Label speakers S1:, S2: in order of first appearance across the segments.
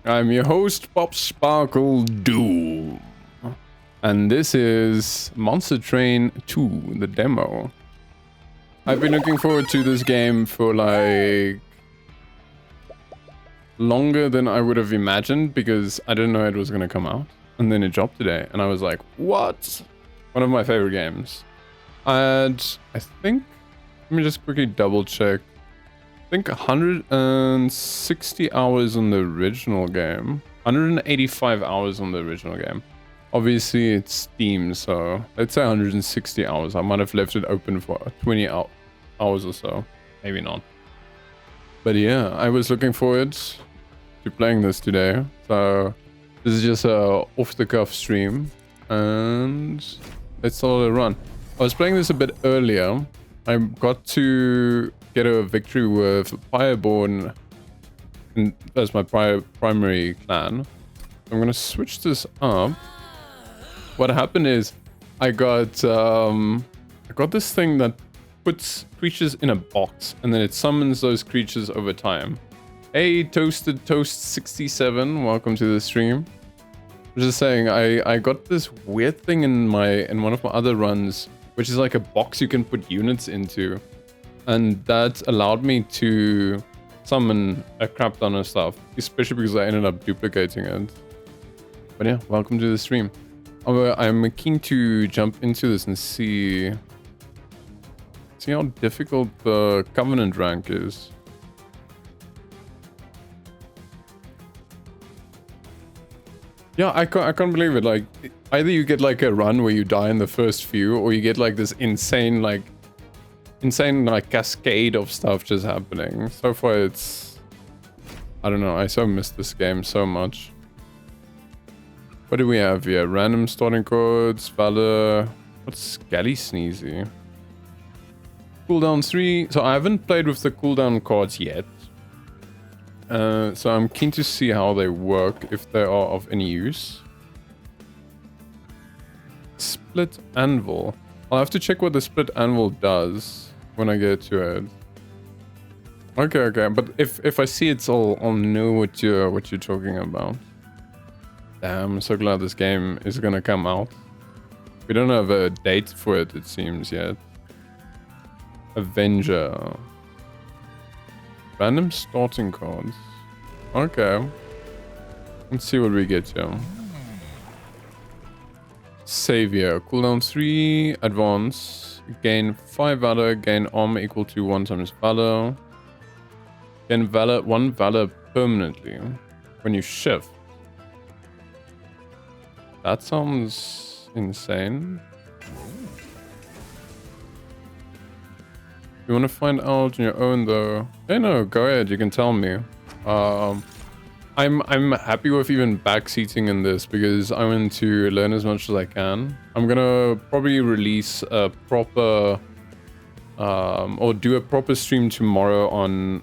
S1: I'm your host, Pop Sparkle Doom. And this is Mosnter Train 2, the demo. I've been looking forward to this game for like longer than I would have imagined because I didn't know it was going to come out. And then it dropped today and I was like, what? One of my favorite games. I think, let me just quickly double check. I think 160 hours on the original game. 185 hours on the original game. Obviously, it's Steam, so let's say 160 hours. I might have left it open for 20 hours or so. Maybe not. But yeah, I was looking forward to playing this today. So this is just a off-the-cuff stream. And let's start a run. I was playing this a bit earlier. I got to get a victory with Fireborn as my primary clan. I'm gonna switch this up. What happened is I got this thing that puts creatures in a box and then it summons those creatures over time. Hey, Toasted Toast 67, welcome to the stream. I'm just saying I got this weird thing in one of my other runs, which is like a box you can put units into. And that allowed me to summon a crap ton of stuff, especially because I ended up duplicating it. But yeah, welcome to the stream. I'm keen to jump into this and see how difficult the Covenant rank is. Yeah, I can't believe it. Like, either you get like a run where you die in the first few, or you get like this insane cascade of stuff just happening. So far it's, I don't know, I so missed this game so much. What do we have here? Random starting codes, Valor, what's Scally Sneezy? Cooldown 3, so I haven't played with the cooldown cards yet. So I'm keen to see how they work, if they are of any use. Split Anvil. I'll have to check what the Split Anvil does when I get to it. Okay, but if I see it, I'll know what you're talking about. Damn, I'm so glad this game is gonna come out. We don't have a date for it, it seems, yet. Avenger. Random starting cards. Okay. Let's see what we get here. Savior. Cooldown 3. Advance. Gain 5 Valor. Gain armor equal to 1 times Valor. Gain Valor, 1 Valor permanently. When you shift. That sounds insane. You want to find out on your own though? Hey, no, go ahead, you can tell me. I'm happy with even backseating in this because I want to learn as much as I can. I'm gonna probably release a proper or do a proper stream tomorrow on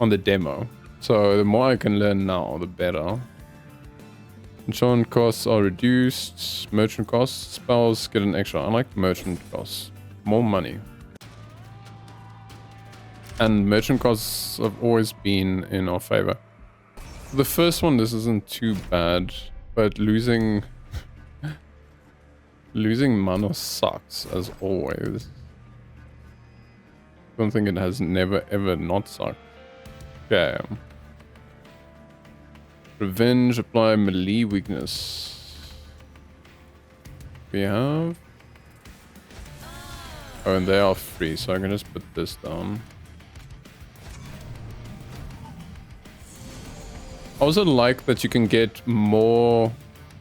S1: the demo. So the more I can learn now, the better. Enchantment costs are reduced. Merchant costs. Spells get an extra. I like merchant costs. More money. And merchant costs have always been in our favor. For the first one, this isn't too bad. But losing mana sucks, as always. I don't think it has never ever not sucked. Okay. Revenge, apply melee weakness. We have... Oh, and they are free, so I can just put this down. I also like that you can get more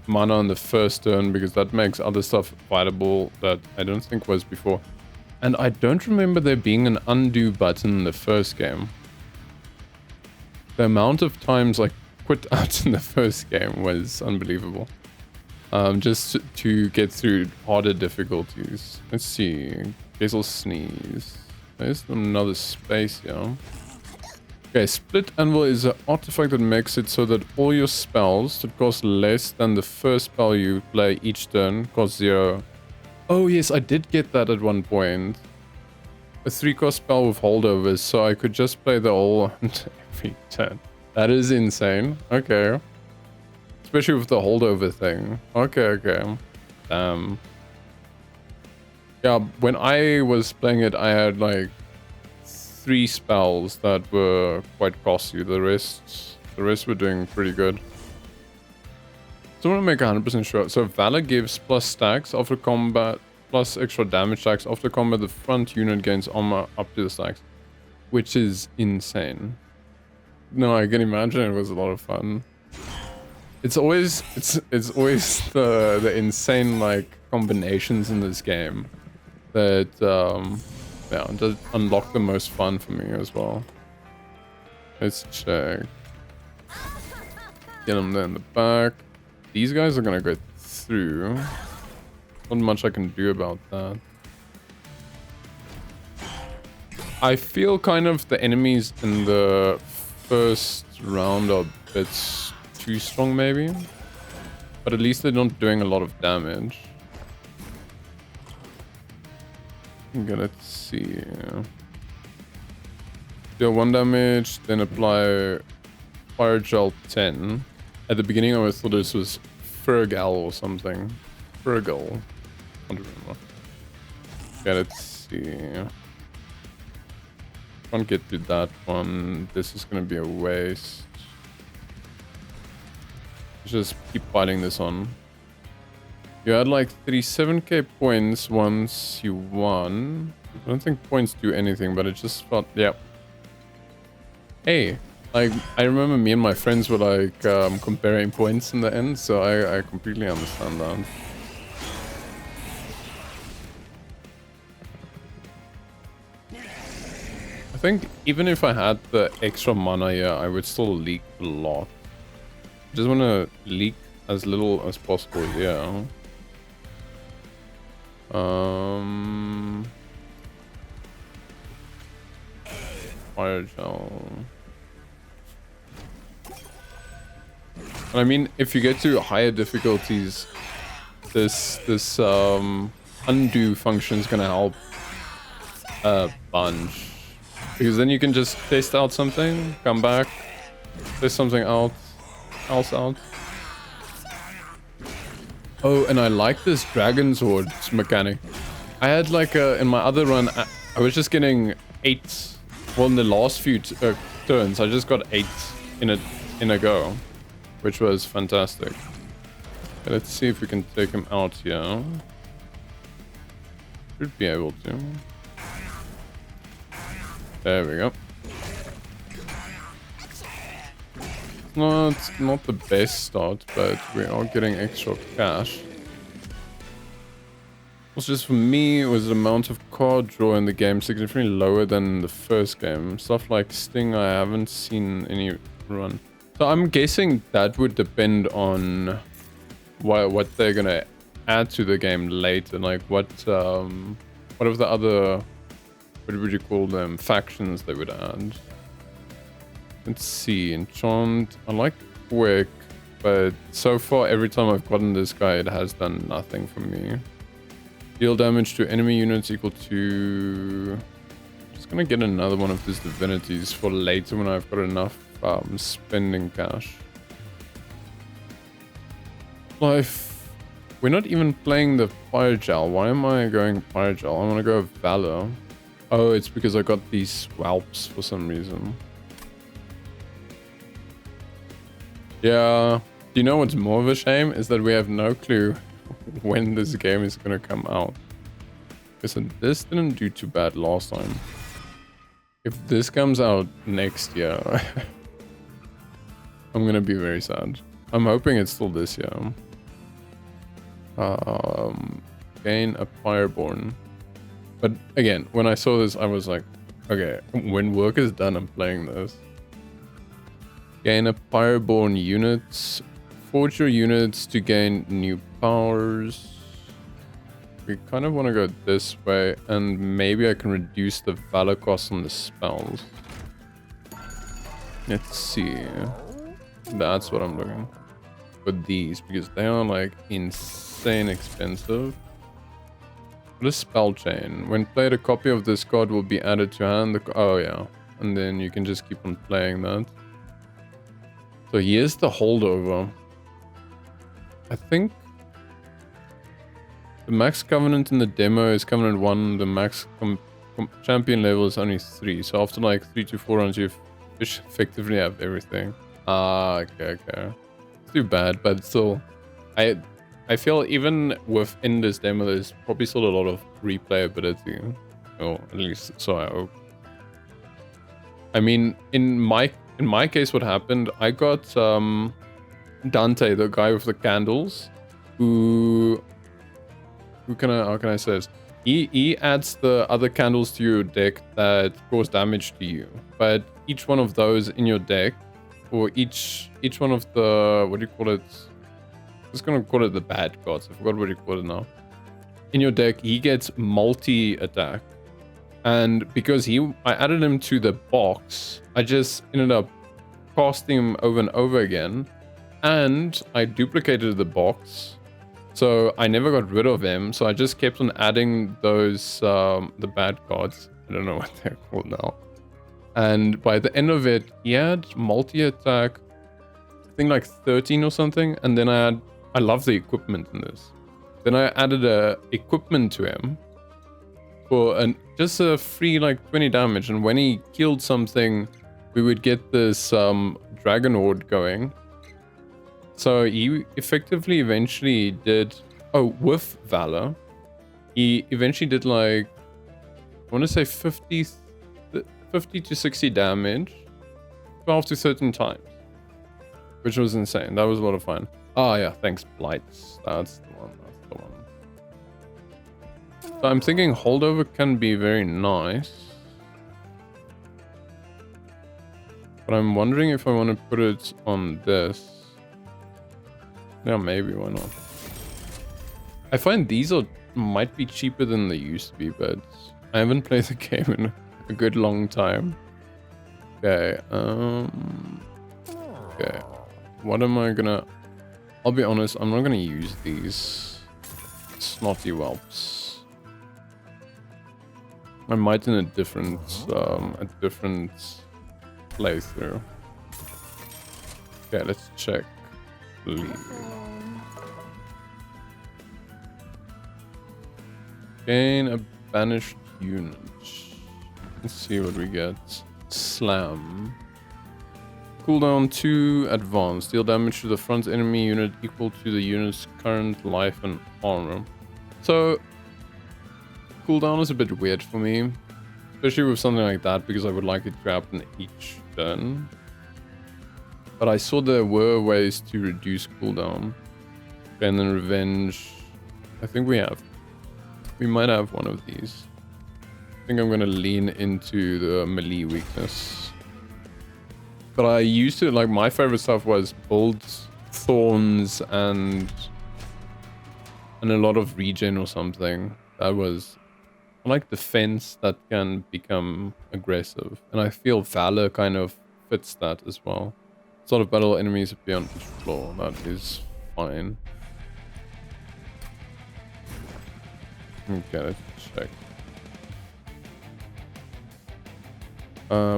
S1: mana on the first turn, because that makes other stuff viable that I don't think was before. And I don't remember there being an undo button in the first game. The amount of times I quit out in the first game was unbelievable. Just to get through harder difficulties. Let's see. Basil Sneeze. There's another space here. Okay, Split Anvil is an artifact that makes it so that all your spells that cost less than the first spell you play each turn cost 0. Oh yes, I did get that at one point. A 3-cost spell with holdovers, so I could just play the whole every turn. That is insane. Okay. Especially with the holdover thing. Okay, okay. Yeah, when I was playing it, I had like 3 spells that were quite costly. The rest were doing pretty good. So I want to make 100% sure. So Valor gives plus stacks after combat, plus extra damage stacks after combat. The front unit gains armor up to the stacks, which is insane. No, I can imagine it was a lot of fun. It's always the insane like combinations in this game that yeah, just unlock the most fun for me as well. Let's check. Get them there in the back. These guys are gonna go through. Not much I can do about that. I feel kind of the enemies in the first round are a bit too strong maybe. But at least they're not doing a lot of damage. Okay, let's see. Deal 1 damage, then apply Fire Gel 10. At the beginning I thought this was Fergal or something. Fergal. I don't remember. Okay, let's see. Can't get to that one. This is gonna be a waste. Just keep fighting this on. You had like 37k points once you won. I don't think points do anything, but it just felt, yeah. Hey, like, I remember me and my friends were like comparing points in the end, so I completely understand that. I think even if I had the extra mana here, I would still leak a lot. I just want to leak as little as possible here. Fire gel. And I mean, if you get to higher difficulties, this undo function is gonna help a bunch. Because then you can just test out something, come back, test something else out. Oh, and I like this Dragon's Hordes mechanic. I had like in my other run, I was just getting 8. Well, in the last few turns, I just got 8 in a go, which was fantastic. Okay, let's see if we can take him out here. Should be able to. There we go. Not the best start, but we are getting extra cash. Also, just for me, it was the amount of card draw in the game significantly lower than the first game. Stuff like Sting, I haven't seen any run. So I'm guessing that would depend on what they're gonna add to the game later. Like what of the other, what would you call them, factions they would add. Let's see, enchant. I like quick, but so far every time I've gotten this guy, it has done nothing for me. Deal damage to enemy units equal to... Just gonna get another one of these divinities for later when I've got enough spending cash. Life. We're not even playing the fire gel. Why am I going fire gel? I want to go valor. Oh, it's because I got these whelps for some reason. Yeah. Do you know what's more of a shame? Is that we have no clue when this game is gonna come out. Listen, this didn't do too bad last time. If this comes out next year, I'm gonna be very sad. I'm hoping it's still this year. Gain a Fireborn. But again, when I saw this, I was like, okay, when work is done, I'm playing this. Gain a Fireborn units. Forge your units to gain new powers. We kind of want to go this way, and maybe I can reduce the valor cost on the spells. Let's see. That's what I'm looking for, these, because they are like insane expensive. What is spell chain? When played, a copy of this card will be added to hand. Oh yeah, and then you can just keep on playing that. So here's the holdover. I think the max covenant in the demo is covenant 1. The max champion level is only 3. So after like 3 to 4 rounds, you effectively have everything. Ah, okay. It's too bad, but still, I feel even within this demo, there's probably still a lot of replayability. Or at least so I hope. I mean, in my case, what happened? I got Dante, the guy with the candles, how can I say this? He adds the other candles to your deck that cause damage to you. But each one of those in your deck, or each one of the, what do you call it? I'm just gonna call it the bad gods. I forgot what you call it now. In your deck, he gets multi-attack. And because I added him to the box, I just ended up casting him over and over again. And I duplicated the box. So I never got rid of him. So I just kept on adding those, the bad gods. I don't know what they're called now. And by the end of it, he had multi-attack, I think like 13 or something. And then I love the equipment in this. Then I added a equipment to him for just a free like 20 damage. And when he killed something, we would get this dragon horde going. So he effectively eventually did, with Valor, he eventually did like, I want to say 50 to 60 damage, 12 to 13 times, which was insane. That was a lot of fun. Oh yeah, thanks Blights. That's the one. So I'm thinking holdover can be very nice. But I'm wondering if I want to put it on this. Yeah, maybe, why not? I find these might be cheaper than they used to be, but I haven't played the game in a good long time. Okay, okay. What am I gonna... I'll be honest, I'm not gonna use these snotty whelps. I might in a different playthrough. Okay, let's check. Gain a banished unit. Let's see what we get. Slam. Cooldown 2 advanced. Deal damage to the front enemy unit equal to the unit's current life and armor. So, cooldown is a bit weird for me. Especially with something like that, because I would like it to happen each turn. But I saw there were ways to reduce cooldown. Okay, and then revenge. I think we might have one of these. I think I'm gonna lean into the melee weakness. But I used to, like, my favorite stuff was build thorns and a lot of regen or something. That was, I like defense that can become aggressive. And I feel Valor kind of fits that as well. Sort of battle enemies appear on each floor. That is fine. Okay, let's check.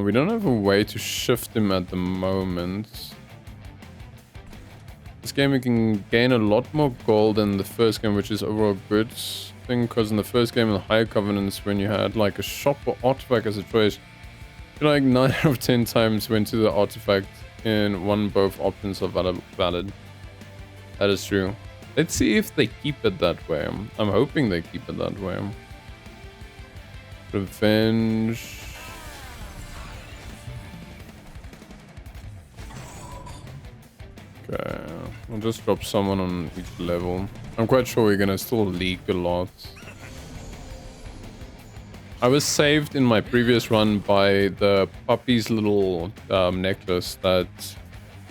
S1: We don't have a way to shift him at the moment. This game we can gain a lot more gold than the first game, which is overall good thing, because in the first game in the Higher Covenants, when you had like a shop or artifact as a choice, you like 9 out of 10 times went to the artifact and both options are valid. That is true. Let's see if they keep it that way. I'm hoping they keep it that way. Revenge. Okay, I'll just drop someone on each level. I'm quite sure we're gonna still leak a lot. I was saved in my previous run by the puppy's little necklace that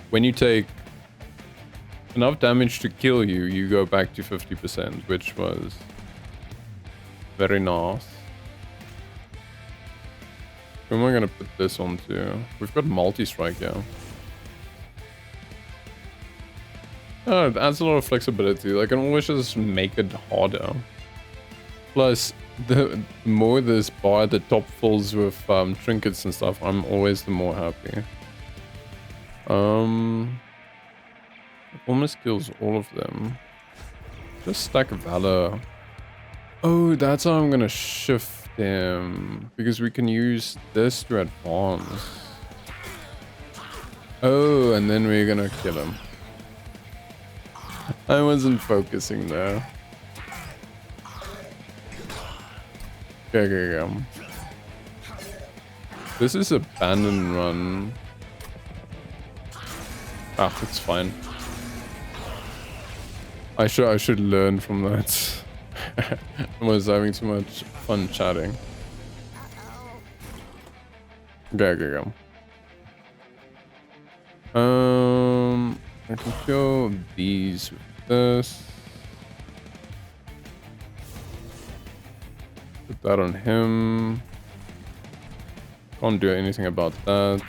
S1: when you take enough damage to kill you, you go back to 50%, which was very nice. Who am I gonna put this onto? We've got multi-strike, yeah. Oh, it adds a lot of flexibility. Like, I can always just make it harder. Plus, the more this bar at the top fills with trinkets and stuff, I'm always the more happy. Almost kills all of them. Just stack Valor. Oh, that's how I'm gonna shift him. Because we can use this to advance. Oh, and then we're gonna kill him. I wasn't focusing there. Okay. This is abandon run. Ah, it's fine. I should learn from that. I was having too much fun chatting. Okay. I can kill these with this. Put that on him. Can't do anything about that.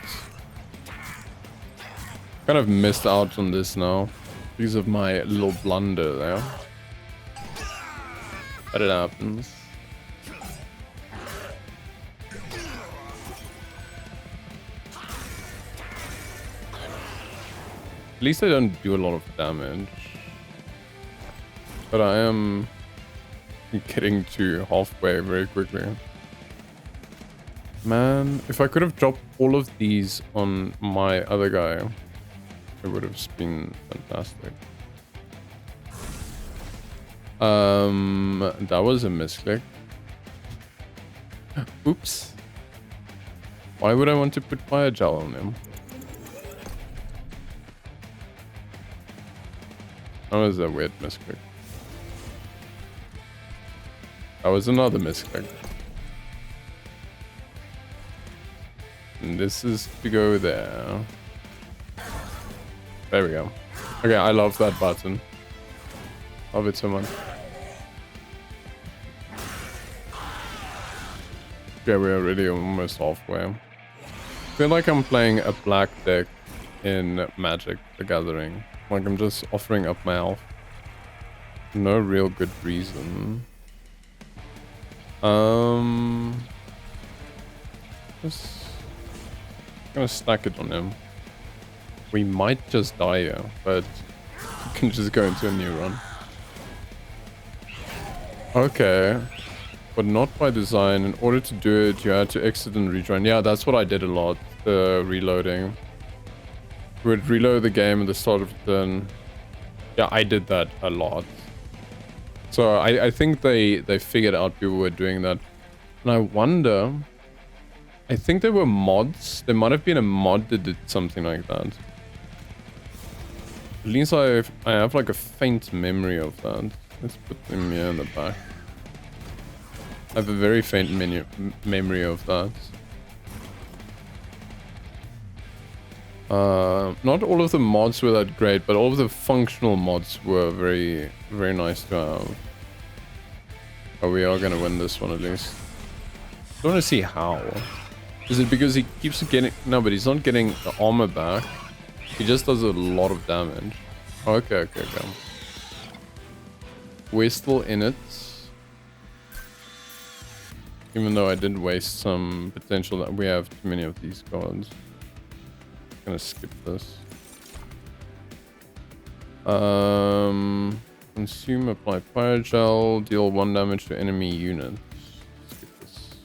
S1: Kind of missed out on this now because of my little blunder there. But it happens. At least I don't do a lot of damage. But I am getting to halfway very quickly. Man, if I could have dropped all of these on my other guy, it would have been fantastic. That was a misclick. Oops. Why would I want to put fire gel on him? That was a weird misclick. That was another misclick. And this is to go there. There we go. Okay, I love that button. Love it so much. Okay, we're already almost halfway. I feel like I'm playing a black deck in Magic the Gathering. Like I'm just offering up my health. No real good reason. Just gonna stack it on him. We might just die here, but we can just go into a new run. Okay. But not by design. In order to do it, you had to exit and rejoin. Yeah, that's what I did a lot. The reloading. We would reload the game at the start of the turn. Yeah, I did that a lot. So I think they figured out people were doing that. And I wonder... I think there were mods. There might have been a mod that did something like that. At least I have like a faint memory of that. Let's put them here in the back. I have a very faint memory of that. Not all of the mods were that great, but all of the functional mods were very, very nice to have. Oh, we are gonna win this one at least. I want to see how. Is it because he keeps getting... No, but he's not getting the armor back. He just does a lot of damage. Okay. We're still in it. Even though I did waste some potential that we have too many of these cards. I'm gonna skip this. Consume, apply fire gel, deal 1 damage to enemy units. Skip this.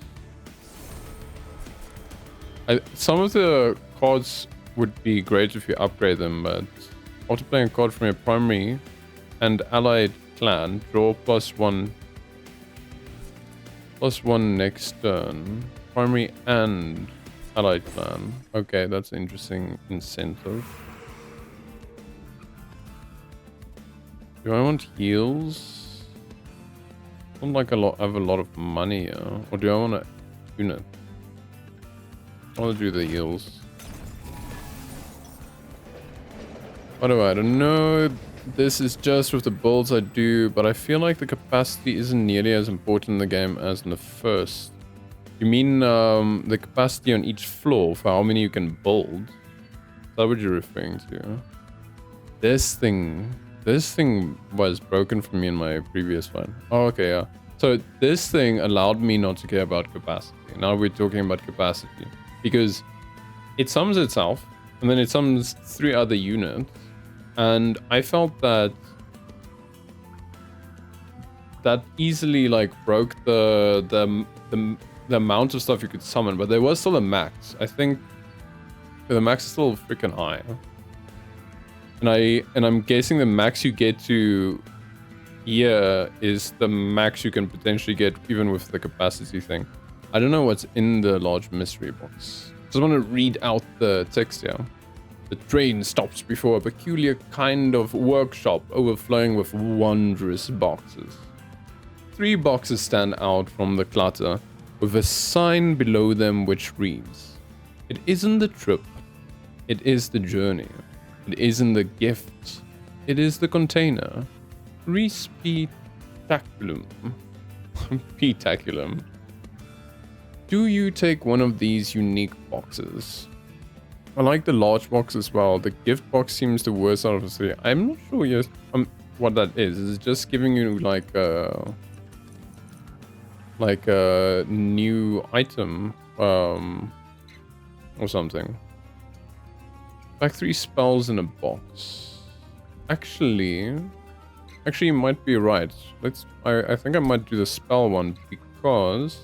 S1: Some of the cards would be great if you upgrade them, but after playing a card from your primary and allied clan, draw +1 next turn. Primary and allied clan. Okay, that's an interesting incentive. Do I want heals? I don't like I have a lot of money here. Or do I want a unit? I want to do the heals. By the way, I don't know. This is just with the builds I do, but I feel like the capacity isn't nearly as important in the game as in the first. You mean the capacity on each floor for how many you can build? Is that what you're referring to? This thing was broken for me in my previous one. Oh, okay, yeah. So this thing allowed me not to care about capacity. Now we're talking about capacity. Because it sums itself. and then it summons 3 other units. And I felt that easily like broke the amount of stuff you could summon, but there was still a max. I think the max is still freaking high. And I'm guessing the max you get to here is the max you can potentially get even with the capacity thing. I don't know what's in the large mystery box. Just want to read out the text here. The train stops before a peculiar kind of workshop overflowing with wondrous boxes. 3 boxes stand out from the clutter, with a sign below them which reads, "It isn't the trip, it is the journey. It isn't the gift, it is the container. Respetaculum." Petaculum. Do you take one of these unique boxes? I like the large box as well. The gift box seems the worst out of the 3. I'm not sure yet what that is. Is it just giving you like a new item or something? Like 3 spells in a box. Actually you might be right. I think I might do the spell one because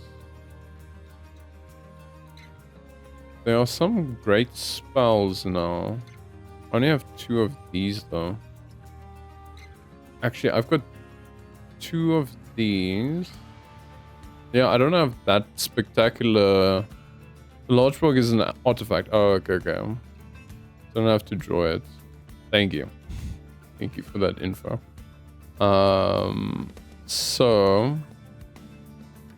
S1: there are some great spells now. I only have 2 of these though. Actually, I've got 2 of these. Yeah, I don't have that spectacular. The large book is an artifact. Oh, okay. Don't have to draw it. Thank you. Thank you for that info. So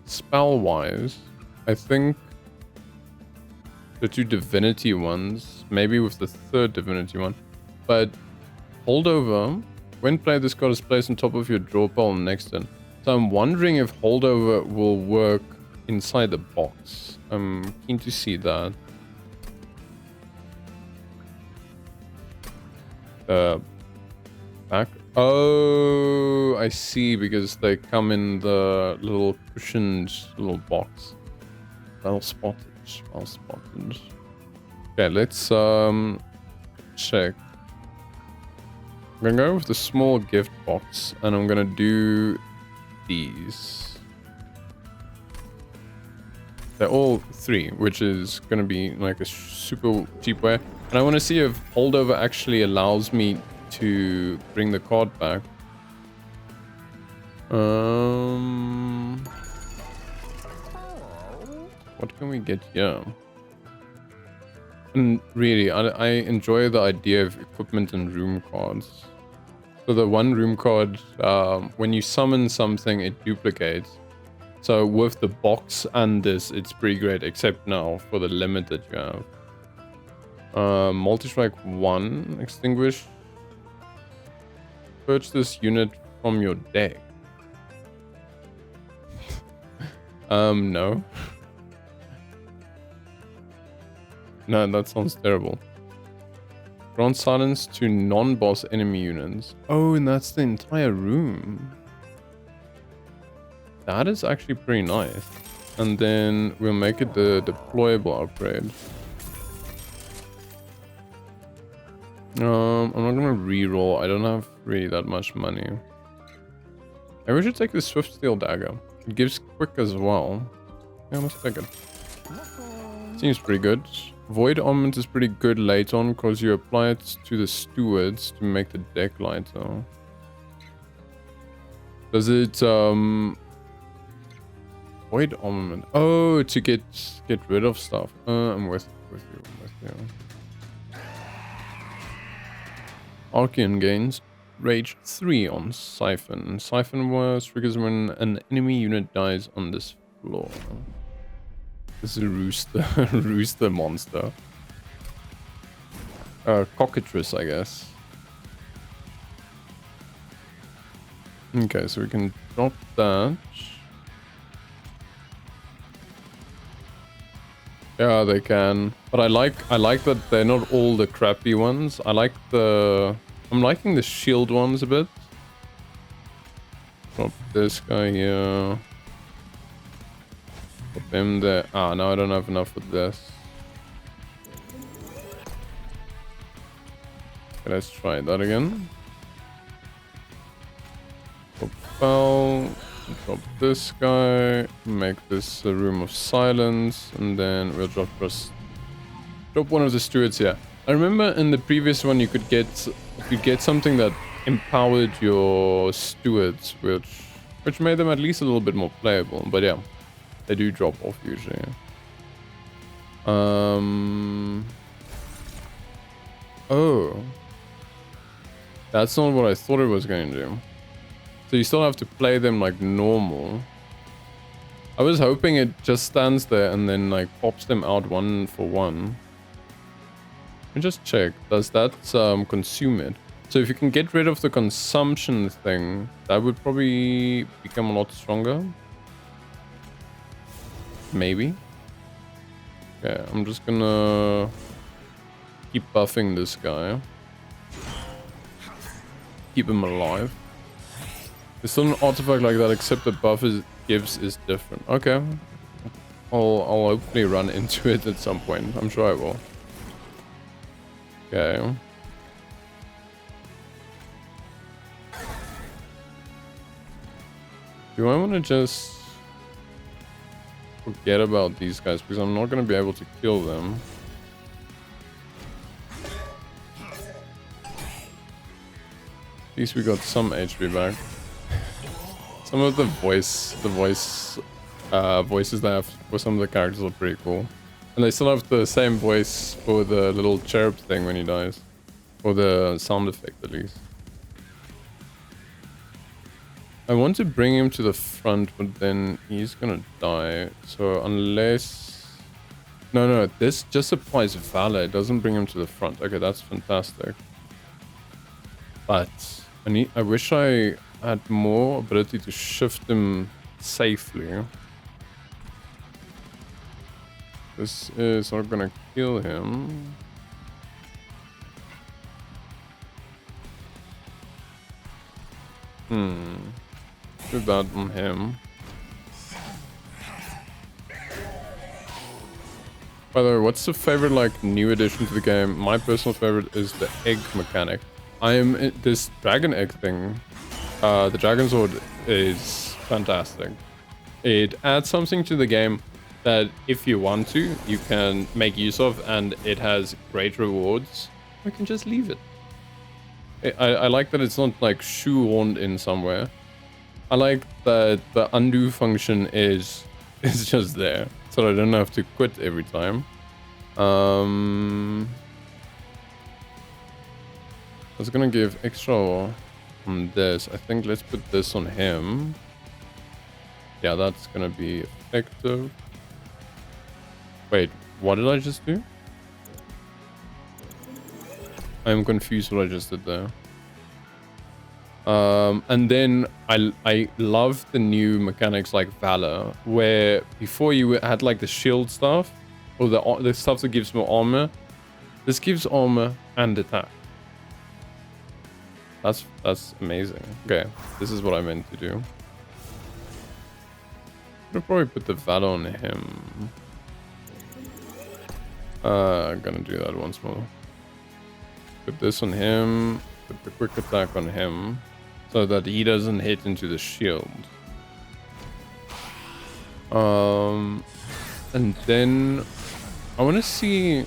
S1: spell-wise, I think the 2 divinity ones, maybe with the 3rd divinity one, but holdover. When played, this card is placed on top of your draw pile next turn. So I'm wondering if holdover will work inside the box. I'm keen to see that. Back. Oh, I see, because they come in the little cushioned little box. Well spotted. Well spotted. Okay, let's check. I'm gonna go with the small gift box, and I'm gonna do these. They're all 3, which is gonna be like a super cheap way. And I want to see if holdover actually allows me to bring the card back. What can we get here? And really, I enjoy the idea of equipment and room cards. So the 1 room card, when you summon something, it duplicates. So with the box and this, it's pretty great, except now for the limit that you have. Multi-strike 1, extinguish. Purge this unit from your deck. No. No, that sounds terrible. Grant silence to non-boss enemy units. Oh, and that's the entire room. That is actually pretty nice. And then we'll make it the deployable upgrade. I'm not gonna re-roll. I don't have really that much money. Maybe we should take the Swift Steel Dagger. It gives quick as well. Yeah, let's take it. Seems pretty good. Void Armament is pretty good late on because you apply it to the stewards to make the deck lighter. Does it Void Armament? Oh, to get rid of stuff. I'm with you. Archean gains Rage 3 on Siphon. Siphon was triggers when an enemy unit dies on this floor. This is a rooster monster. Cockatrice, I guess. Okay, so we can drop that. Yeah, they can. But I like that they're not all the crappy ones. I'm liking the shield ones a bit. Drop this guy here. Put him there. Ah, no, I don't have enough for this. Okay, let's try that again. Propel, drop this guy, make this a room of silence, and then we'll drop one of the stewards here. I remember in the previous one you could get something that empowered your stewards, which made them at least a little bit more playable. But yeah, they do drop off usually. Oh, that's not what I thought it was going to do. So you still have to play them like normal. I was hoping it just stands there and then like pops them out one for one. Let me just check. Does that consume it? So if you can get rid of the consumption thing, that would probably become a lot stronger. Maybe. Okay, I'm just gonna keep buffing this guy. Keep him alive. There's still an artifact like that, except the buff gives is different. Okay. I'll hopefully run into it at some point. I'm sure I will. Okay. Do I want to just forget about these guys because I'm not going to be able to kill them? At least we got some HP back. Some of the voices they have for some of the characters are pretty cool. And they still have the same voice for the little chirp thing when he dies. Or the sound effect at least. I want to bring him to the front, but then he's gonna die. So unless... No, this just applies Valor. It doesn't bring him to the front. Okay, that's fantastic. But I wish I had more ability to shift him safely. This is not gonna kill him. Do that on him. By the way, what's the favorite like new addition to the game? My personal favorite is the egg mechanic. This dragon egg thing. The dragon sword is fantastic. It adds something to the game that if you want to, you can make use of, and it has great rewards. You can just leave it. I like that it's not like shoehorned in somewhere. I like that the undo function is just there, so I don't have to quit every time. I was gonna give extra on this. I think let's put this on him. Yeah, that's gonna be effective. Wait, what did I just do? I'm confused what I just did there. And then I love the new mechanics like Valor, where before you had like the shield stuff, or the stuff that gives more armor. This gives armor and attack. That's amazing. Okay, this is what I meant to do. I'll probably put the Valor on him. I'm gonna do that once more. Put this on him. Put the quick attack on him, so that he doesn't hit into the shield. And then I want to see.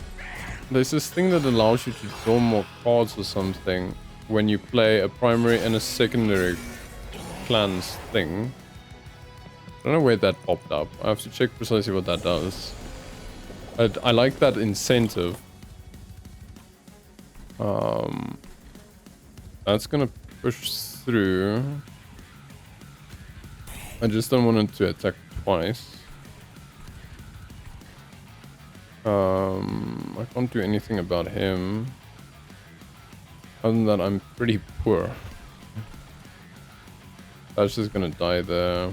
S1: There's this thing that allows you to draw more cards or something when you play a primary and a secondary clans thing. I don't know where that popped up. I have to check precisely what that does. I like that incentive. That's gonna push through. I just don't want it to attack twice. I can't do anything about him. Other than that, I'm pretty poor. That's just gonna die there.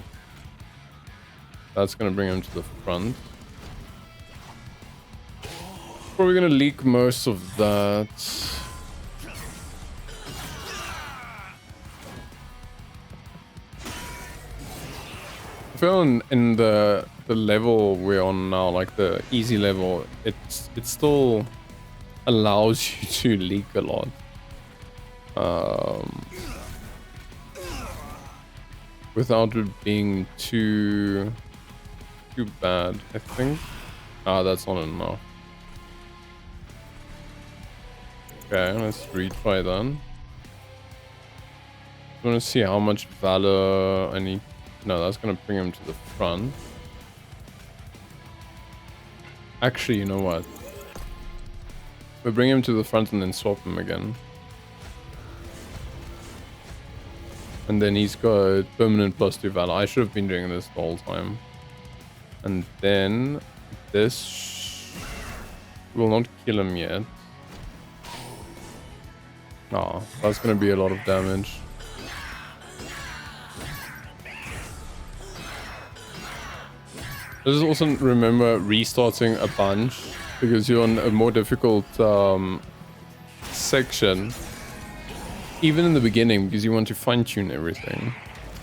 S1: That's gonna bring him to the front. Probably gonna leak most of that. I feel in the level we're on now, like the easy level, it still allows you to leak a lot. Um, without it being too bad, I think. Ah, that's not enough. Okay, let's retry then. I want to see how much valor I need. No, that's gonna bring him to the front. Actually, you know what? We'll bring him to the front and then swap him again. And then he's got permanent +2 valor. I should have been doing this the whole time. And then this will not kill him yet. Oh, that's gonna be a lot of damage. Just also remember restarting a bunch because you're on a more difficult section. Even in the beginning, because you want to fine-tune everything.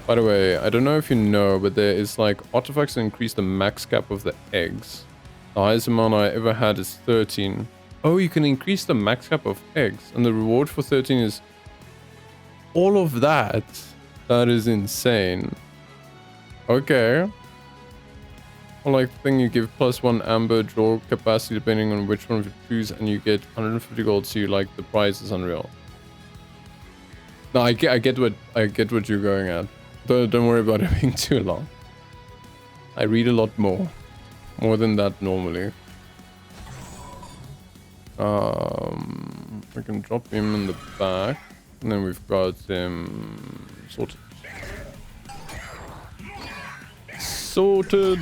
S1: By the way, I don't know if you know, but there is like artifacts that increase the max cap of the eggs. The highest amount I ever had is 13. Oh, you can increase the max cap of eggs, and the reward for 13 is all of that. That is insane. Okay. Or like the thing you give +1 amber draw capacity depending on which one you choose, and you get 150 gold. So you like the price is unreal. No, I get what you're going at. Don't worry about it being too long. I read a lot more than that normally. We can drop him in the back, and then we've got him sorted. Sorted.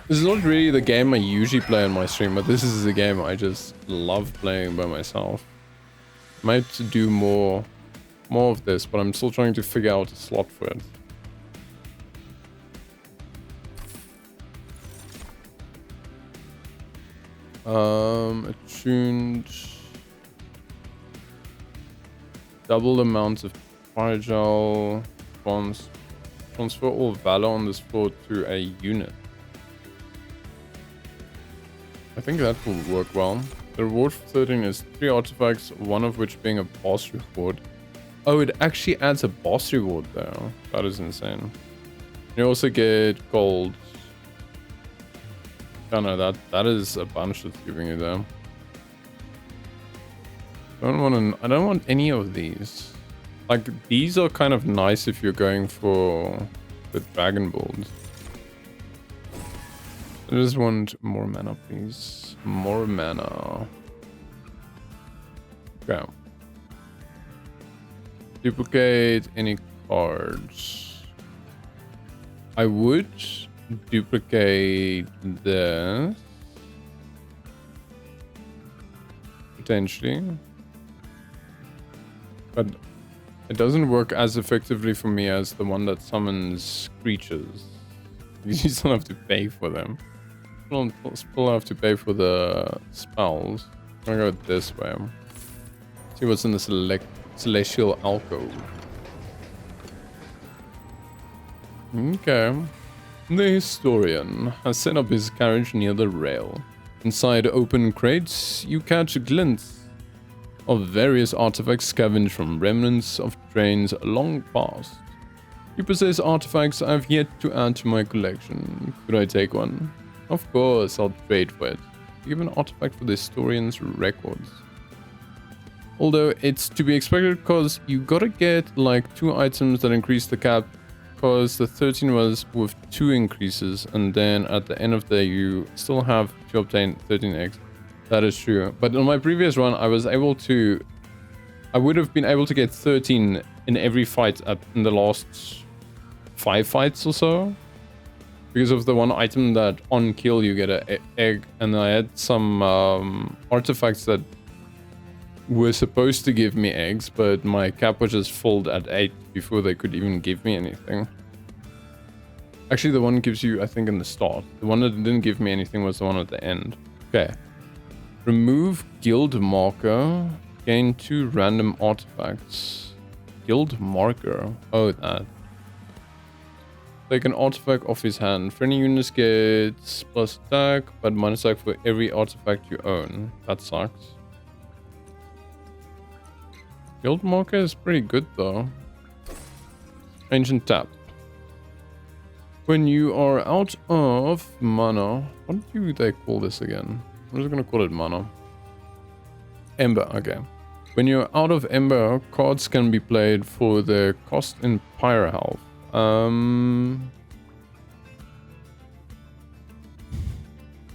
S1: This is not really the game I usually play on my stream, but this is a game I just love playing by myself. Might do more of this, but I'm still trying to figure out a slot for it. Attuned. Double amount of fire gel. Transfer all valor on this floor to a unit. I think that will work well. The reward for 13 is 3 artifacts, one of which being a boss reward. Oh, it actually adds a boss reward though. That is insane. You also get gold. Oh no, that is a bunch that's giving you there. I don't want any of these. Like, these are kind of nice if you're going for the dragon build. I just want more mana, please. More mana. Okay. Duplicate any cards. I would duplicate this. Potentially. But it doesn't work as effectively for me as the one that summons creatures. Because you still have to pay for them. You still have to pay for the spells. I'm gonna go this way. See what's in the celestial alcove. Okay. The historian has set up his carriage near the rail. Inside open crates, you catch a glimpse of various artifacts scavenged from remnants of trains long past. You possess artifacts I've yet to add to my collection. Could I take one? Of course, I'll trade for it. Give an artifact for the historian's records. Although it's to be expected because you gotta get like 2 items that increase the cap, because the 13 was with 2 increases, and then at the end of the day you still have to obtain 13x. That is true. But on my previous run I would have been able to get 13 in every fight in the last 5 fights or so. Because of the one item that on kill you get an egg, and I had some artifacts that were supposed to give me eggs, but my cap was just filled at 8 before they could even give me anything. Actually, the one gives you, I think, in the start. The one that didn't give me anything was the one at the end. Okay. Remove guild marker. Gain 2 random artifacts. Guild marker. Oh, that. Take an artifact off his hand. Friendly units gets plus attack, but minus attack for every artifact you own. That sucks. Guild marker is pretty good though. Ancient tap. When you are out of mana, what do they call this again? I'm just gonna call it mana. Ember, okay. When you're out of Ember, cards can be played for their cost in Pyro health.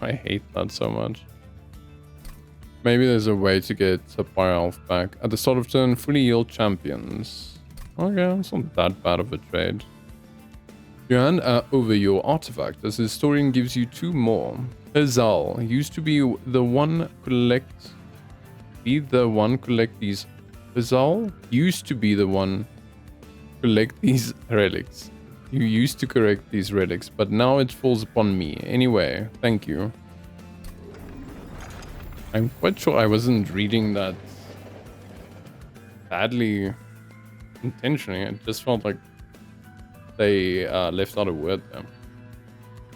S1: I hate that so much. Maybe there's a way to get a Pyro health back. At the start of turn, fully healed champions. Okay, it's not that bad of a trade. You hand over your artifact as the historian gives you 2 more. Azal used to be the one collect these. Azal used to be the one collect these relics. You used to correct these relics, but now it falls upon me. Anyway, thank you. I'm quite sure I wasn't reading that badly intentionally. It just felt like they left out a word there.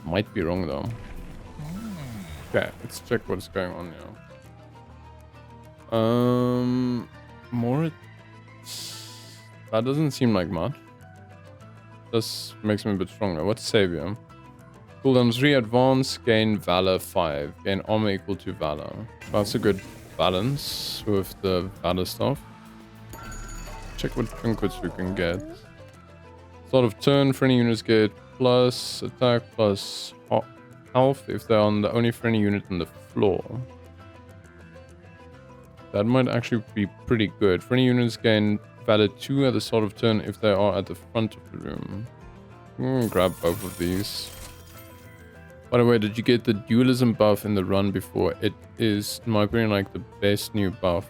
S1: Might be wrong though. Okay, let's check what's going on now. More. That doesn't seem like much. This makes me a bit stronger. What's Savior? Cooldown 3, advance, gain Valor 5, gain armor equal to Valor. That's a good balance with the Valor stuff. Check what trinkets we can get. Start of turn, friendly units get plus attack plus health if they're on the only friendly unit on the floor. That might actually be pretty good. Friendly units gain Valor 2 at the start of turn if they are at the front of the room. Grab both of these. By the way, did you get the dualism buff in the run before? It is, in my opinion, like the best new buff.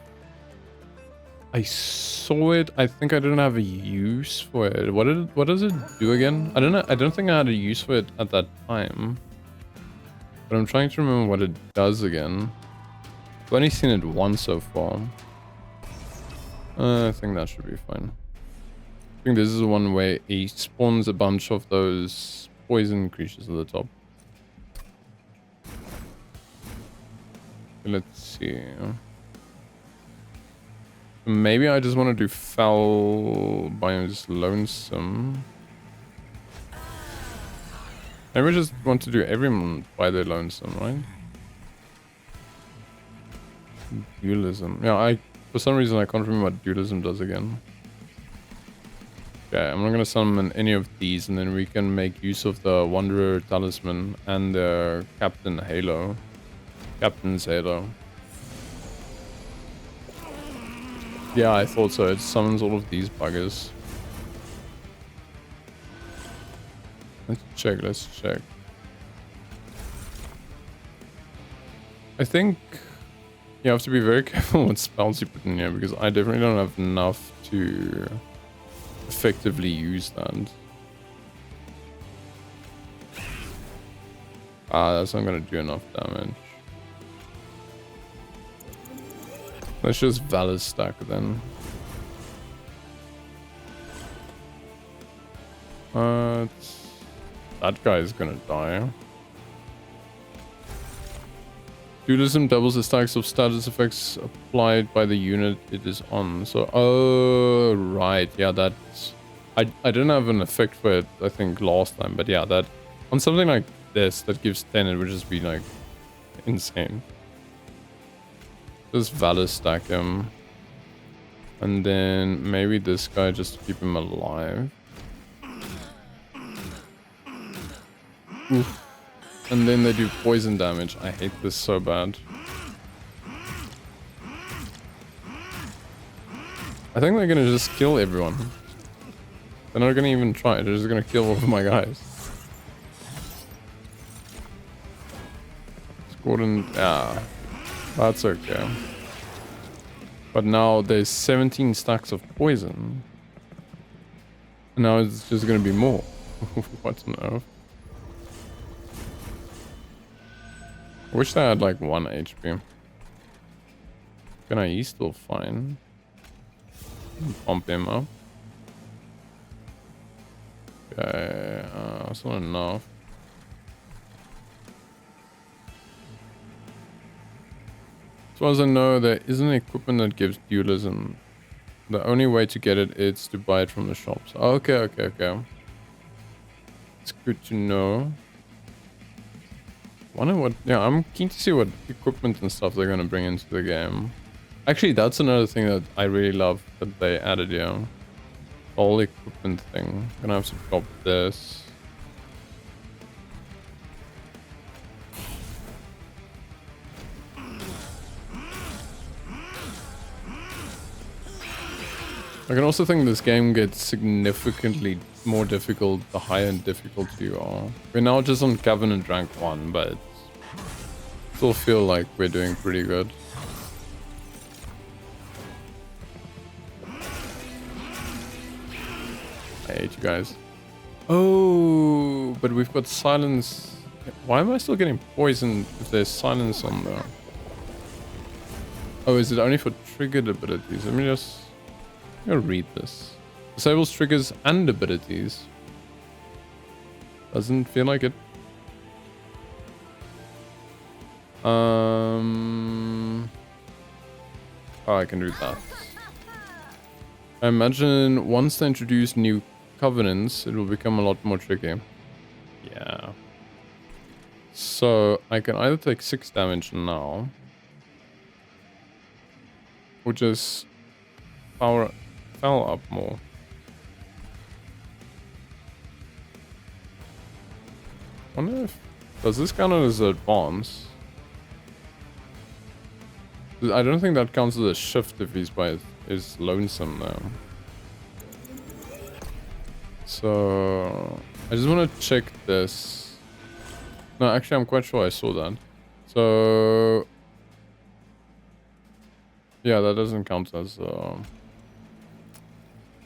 S1: I saw it. I think I didn't have a use for it. What does it do again? I don't know. I don't think I had a use for it at that time. But I'm trying to remember what it does again. I've only seen it once so far. I think that should be fine. I think this is the one where he spawns a bunch of those poison creatures at the top. Let's see. Maybe I just want to do Foul Biomes Lonesome. Maybe I just want to do everyone by their Lonesome, right? Dualism. Yeah, for some reason I can't remember what dualism does again. Okay, I'm not gonna summon any of these, and then we can make use of the Wanderer Talisman and the Captain's Halo. Yeah, I thought so. It summons all of these buggers. Let's check. I think you have to be very careful what spells you put in here, because I definitely don't have enough to effectively use that. That's not gonna do enough damage. Let's just Valor stack then. That guy is gonna die. Dualism doubles the stacks of status effects applied by the unit it is on. So, oh, right. Yeah, that's... I didn't have an effect for it, I think, last time. But yeah, that... On something like this, that gives 10, it would just be, like, insane. Just Valor stack him. And then maybe this guy just to keep him alive. Oof. And then they do poison damage. I hate this so bad. I think they're gonna just kill everyone. They're not gonna even try. They're just gonna kill all of my guys. Gordon, yeah, that's okay. But now there's 17 stacks of poison. And now it's just gonna be more. What on earth? I wish they had like 1 HP. He's still fine. Pump him up. Okay, that's not enough. As far as I know, there isn't equipment that gives dualism. The only way to get it is to buy it from the shops. Okay. It's good to know. Wonder what... Yeah, I'm keen to see what equipment and stuff they're going to bring into the game. Actually, that's another thing that I really love that they added here. All equipment thing. Gonna have to drop this. I can also think this game gets significantly more difficult the higher in difficulty you are. We're now just on Covenant rank 1, but still feel like we're doing pretty good. I hate you guys. Oh, but we've got silence. Why am I still getting poisoned if there's silence on there? Oh, is it only for triggered abilities? Let me just... I'm gonna read this. Disables triggers and abilities. Doesn't feel like it. Oh, I can do that. I imagine once they introduce new covenants, it will become a lot more tricky. Yeah. So I can either take 6 damage now, or just power up more. Wonder if... Does this count as advance? I don't think that counts as a shift if he's by his lonesome now. So I just want to check this. No, actually I'm quite sure I saw that. So yeah, that doesn't count as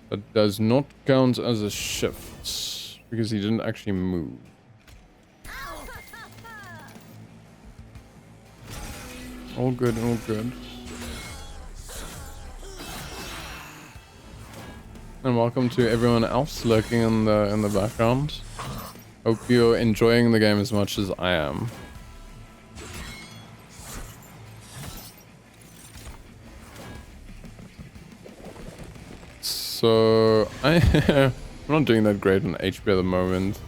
S1: that does not count as a shift because he didn't actually move. All good, all good. And welcome to everyone else lurking in the background. Hope you're enjoying the game as much as I am. So I'm not doing that great on HP at the moment.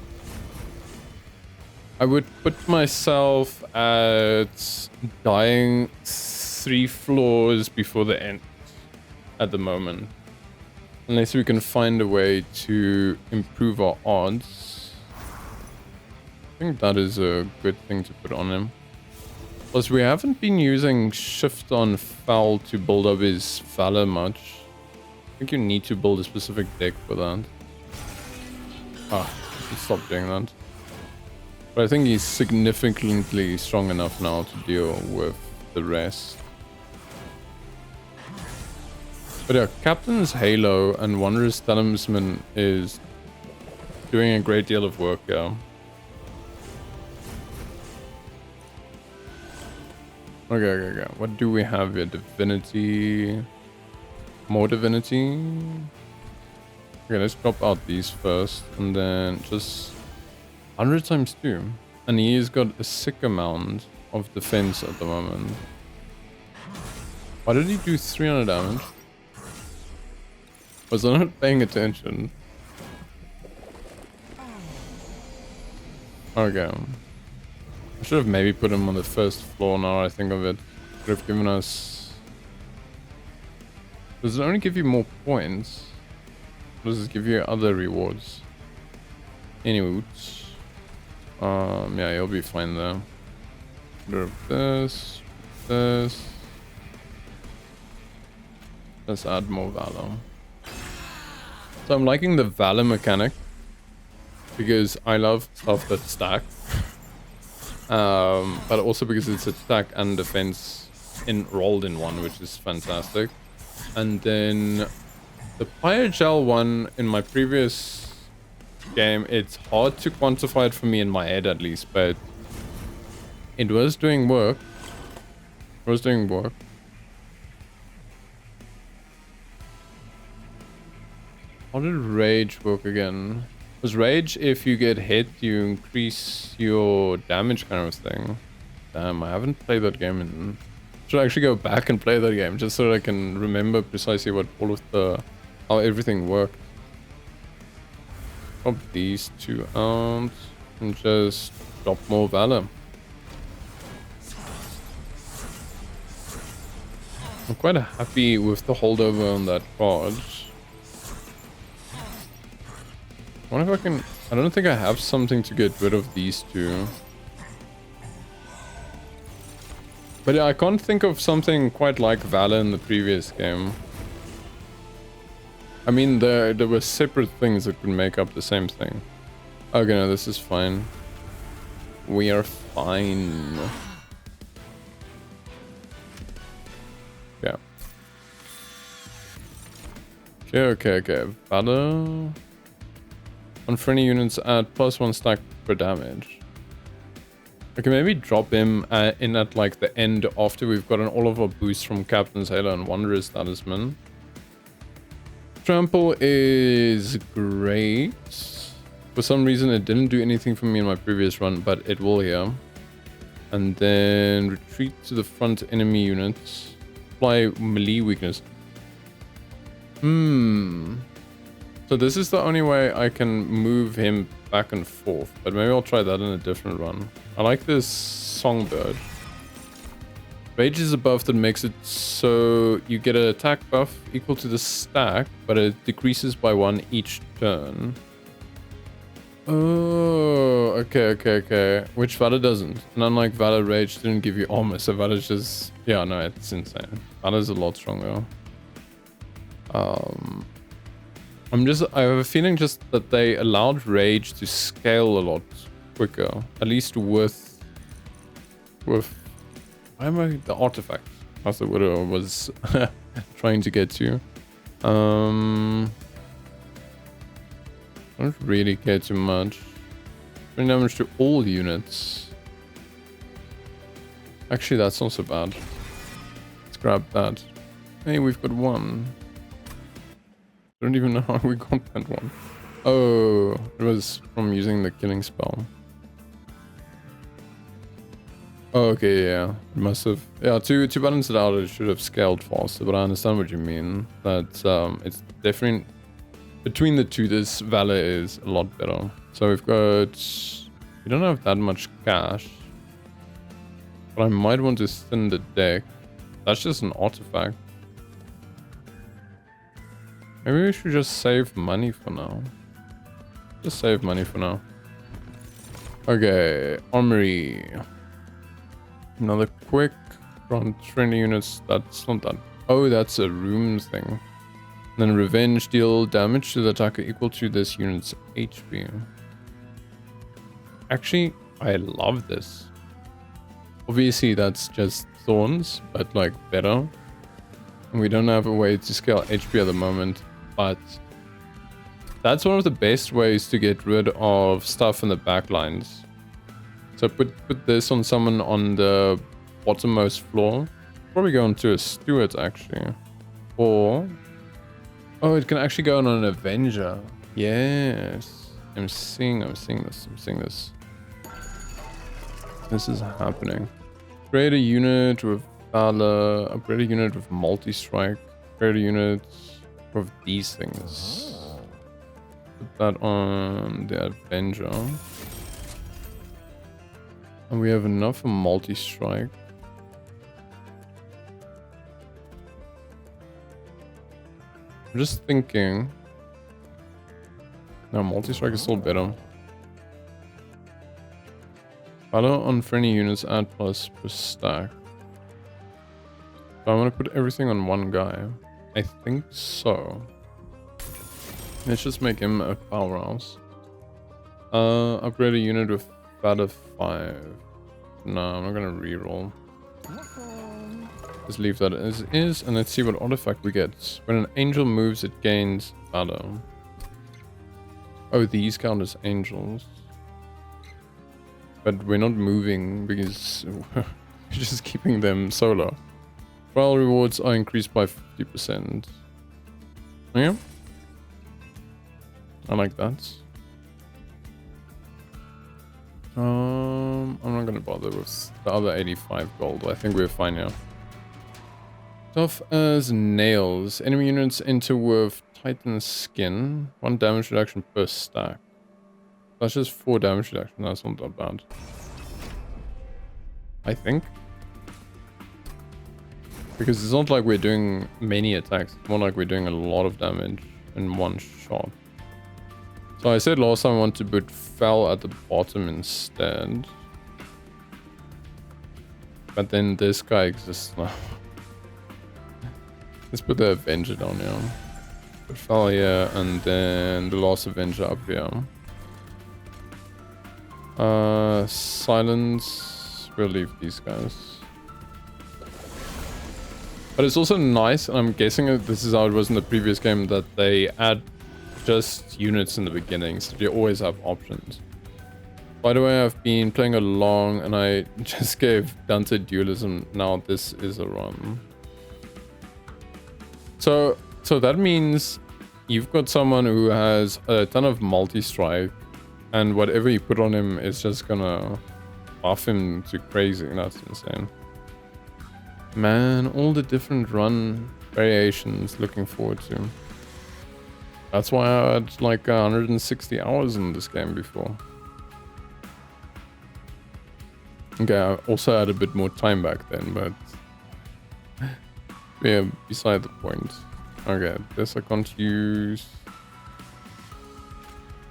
S1: I would put myself at dying 3 floors before the end at the moment. Unless we can find a way to improve our odds. I think that is a good thing to put on him. Plus we haven't been using shift on Foul to build up his Valor much. I think you need to build a specific deck for that. Let's stop doing that. But I think he's significantly strong enough now to deal with the rest. But yeah, Captain's Halo and Wanderer's Talisman is doing a great deal of work here. Okay. What do we have here? Divinity. More Divinity. Okay, let's drop out these first. And then just 100 times 2. And he's got a sick amount of defense at the moment. Why did he do 300 damage? Was I not paying attention? Okay. I should have maybe put him on the first floor now I think of it. Could have given us... Does it only give you more points? Or does it give you other rewards? Anyways. Yeah, you'll be fine there. Rid of this. This. Let's add more Valor. So I'm liking the Valor mechanic. Because I love stuff that stacks. But also because it's attack and defense rolled in one, which is fantastic. And then the Pyogel one in my previous game, it's hard to quantify it for me in my head at least, but it was doing work. How did Rage work again? Was Rage, if you get hit, you increase your damage kind of thing? Damn, I haven't played that game in Should actually go back and play that game just so that I can remember precisely what all of how everything worked. Pop these two out and just drop more valor. I'm quite happy with the holdover on that card. I wonder if I can... I don't think I have something to get rid of these two. But yeah, I can't think of something quite like Valor in the previous game. I mean, there were separate things that could make up the same thing. Okay, no, this is fine. We are fine. Yeah. Okay. Valor. On friendly units add +1 stack per damage. I can maybe drop him in at like the end after we've gotten all of our boosts from Captain's Halo and Wanderer's Talisman. Trample is great. For some reason it didn't do anything for me in my previous run, but it will here. And then retreat to the front enemy units. Apply melee weakness. So this is the only way I can move him back and forth, but maybe I'll try that in a different run. I like this Songbird. Rage is a buff that makes it so you get an attack buff equal to the stack, but it decreases by 1 each turn. Oh, okay. Which Valor doesn't. And unlike Valor, Rage didn't give you armor, so Valor's just... Yeah, no, it's insane. Valor's a lot stronger. I have a feeling just that they allowed Rage to scale a lot quicker. At least with why am I the artifact? That's the word I was trying to get to. I don't really care too much. Bring damage to all units. Actually, that's not so bad. Let's grab that. Hey, we've got one. Don't even know how we got that one. Oh, it was from using the killing spell. Oh, okay, yeah. It must have... Yeah, to balance it out, it should have scaled faster, but I understand what you mean. That it's different. Between the two, this Valor is a lot better. So we've got... We don't have that much cash. But I might want to thin the deck. That's just an artifact. Maybe we should just save money for now. Just save money for now. Okay, Armory. Another quick front training units. That's not that. Oh, that's a room thing. And then Revenge, deal damage to the attacker equal to this unit's HP. Actually, I love this. Obviously, that's just thorns, but like better. And we don't have a way to scale HP at the moment, but that's one of the best ways to get rid of stuff in the back lines. So put this on someone on the bottommost floor. Probably go into a steward actually. Or... Oh, it can actually go on an Avenger. Yes. I'm seeing this. This is happening. Create a unit with Valor. Upgrade a unit with multi-strike. Create a unit with these things. Put that on the Avenger. And we have enough for multi-strike. I'm just thinking. No, multi-strike is still better. Valor on friendly units add plus per stack. So I'm gonna put everything on one guy. I think so. Let's just make him a powerhouse. Upgrade a unit with Valor 5. No, I'm not gonna reroll. Just leave that as is, and let's see what artifact we get. When an angel moves, it gains Valor. Oh, these count as angels. But we're not moving because we're just keeping them solo. Trial rewards are increased by 50%. Yeah. I like that. I'm not gonna bother with the other 85 gold. I think we're fine here. Tough as nails. Enemy units enter with Titan skin. 1 damage reduction per stack. That's just 4 damage reduction. That's not that bad. I think. Because it's not like we're doing many attacks. It's more like we're doing a lot of damage in one shot. So I said last time I want to put Fell at the bottom instead. But then this guy exists now. Let's put the Avenger down here. Put Fell here, and then the last Avenger up here. Silence. We'll leave these guys. But it's also nice, and I'm guessing this is how it was in the previous game, that they add just units in the beginning, so you always have options. By the way, I've been playing along, and I just gave Dante Dualism. Now this is a run. So that means you've got someone who has a ton of multi-strike, and whatever you put on him is just gonna buff him to crazy. That's insane. Man, all the different run variations, looking forward to. That's why I had like 160 hours in this game before. Okay, I also had a bit more time back then, but yeah, beside the point. Okay, this I can't use.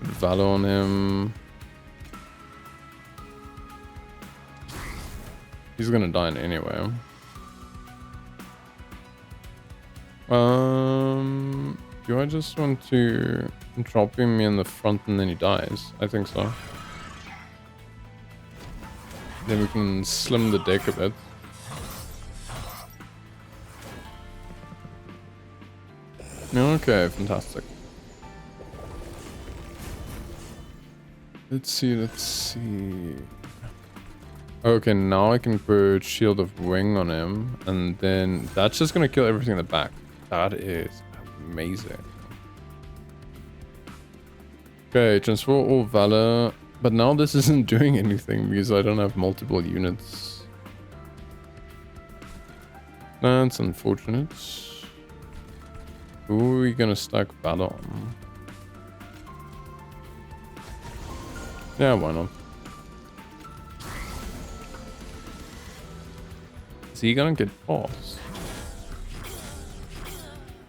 S1: Valor on him. He's gonna die anyway. Do I just want to drop him in the front and then he dies? I think so. Then we can slim the deck a bit. Okay, fantastic. Let's see. Okay, now I can put Shield of Wing on him, and then that's just gonna kill everything in the back. That is amazing. Okay, transfer all Valor, but now this isn't doing anything because I don't have multiple units. That's unfortunate. Who are we gonna stack Valor on? Yeah, why not? Is he gonna get paused?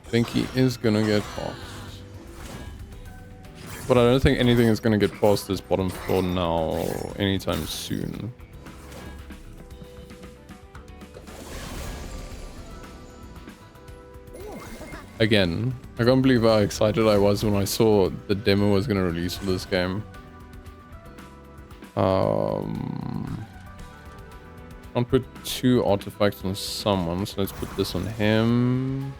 S1: I think he is gonna get paused. But I don't think anything is gonna get past this bottom floor now anytime soon. Again, I can't believe how excited I was when I saw the demo was gonna release for this game. Can't put 2 artifacts on someone, so let's put this on him.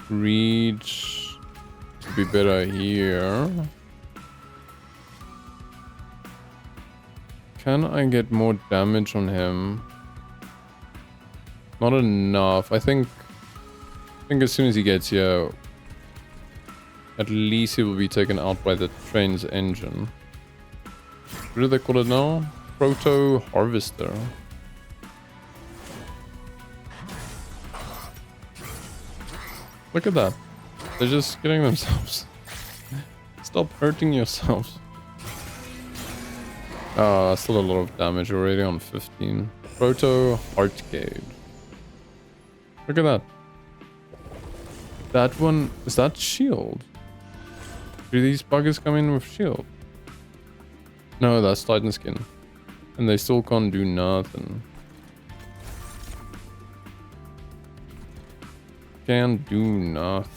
S1: Reach would be better here. Can I get more damage on him? Not enough. I think as soon as he gets here, at least he will be taken out by the train's engine. What do they call it now? Proto Harvester. Look at that. They're just killing themselves. Stop hurting yourselves. Oh, that's still a lot of damage already on 15. Proto Heartgate. Look at that. That one, is that shield? Do these buggers come in with shield? No, that's Titan skin. And they still can't do nothing. Can't do nothing.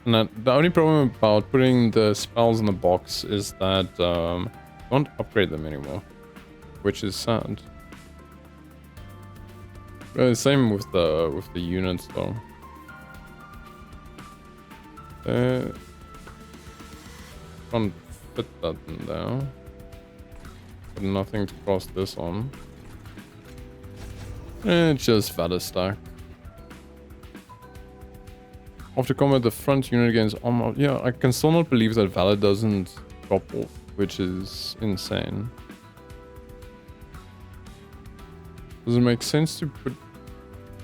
S1: The only problem about putting the spells in the box is that I don't upgrade them anymore, which is sad. Same with the units though. Can't fit that in there. But nothing to cross this on. It's just Valor stack. After combat, the front unit gains armor. Yeah, I can still not believe that Valor doesn't drop off, which is insane. Does it make sense to put...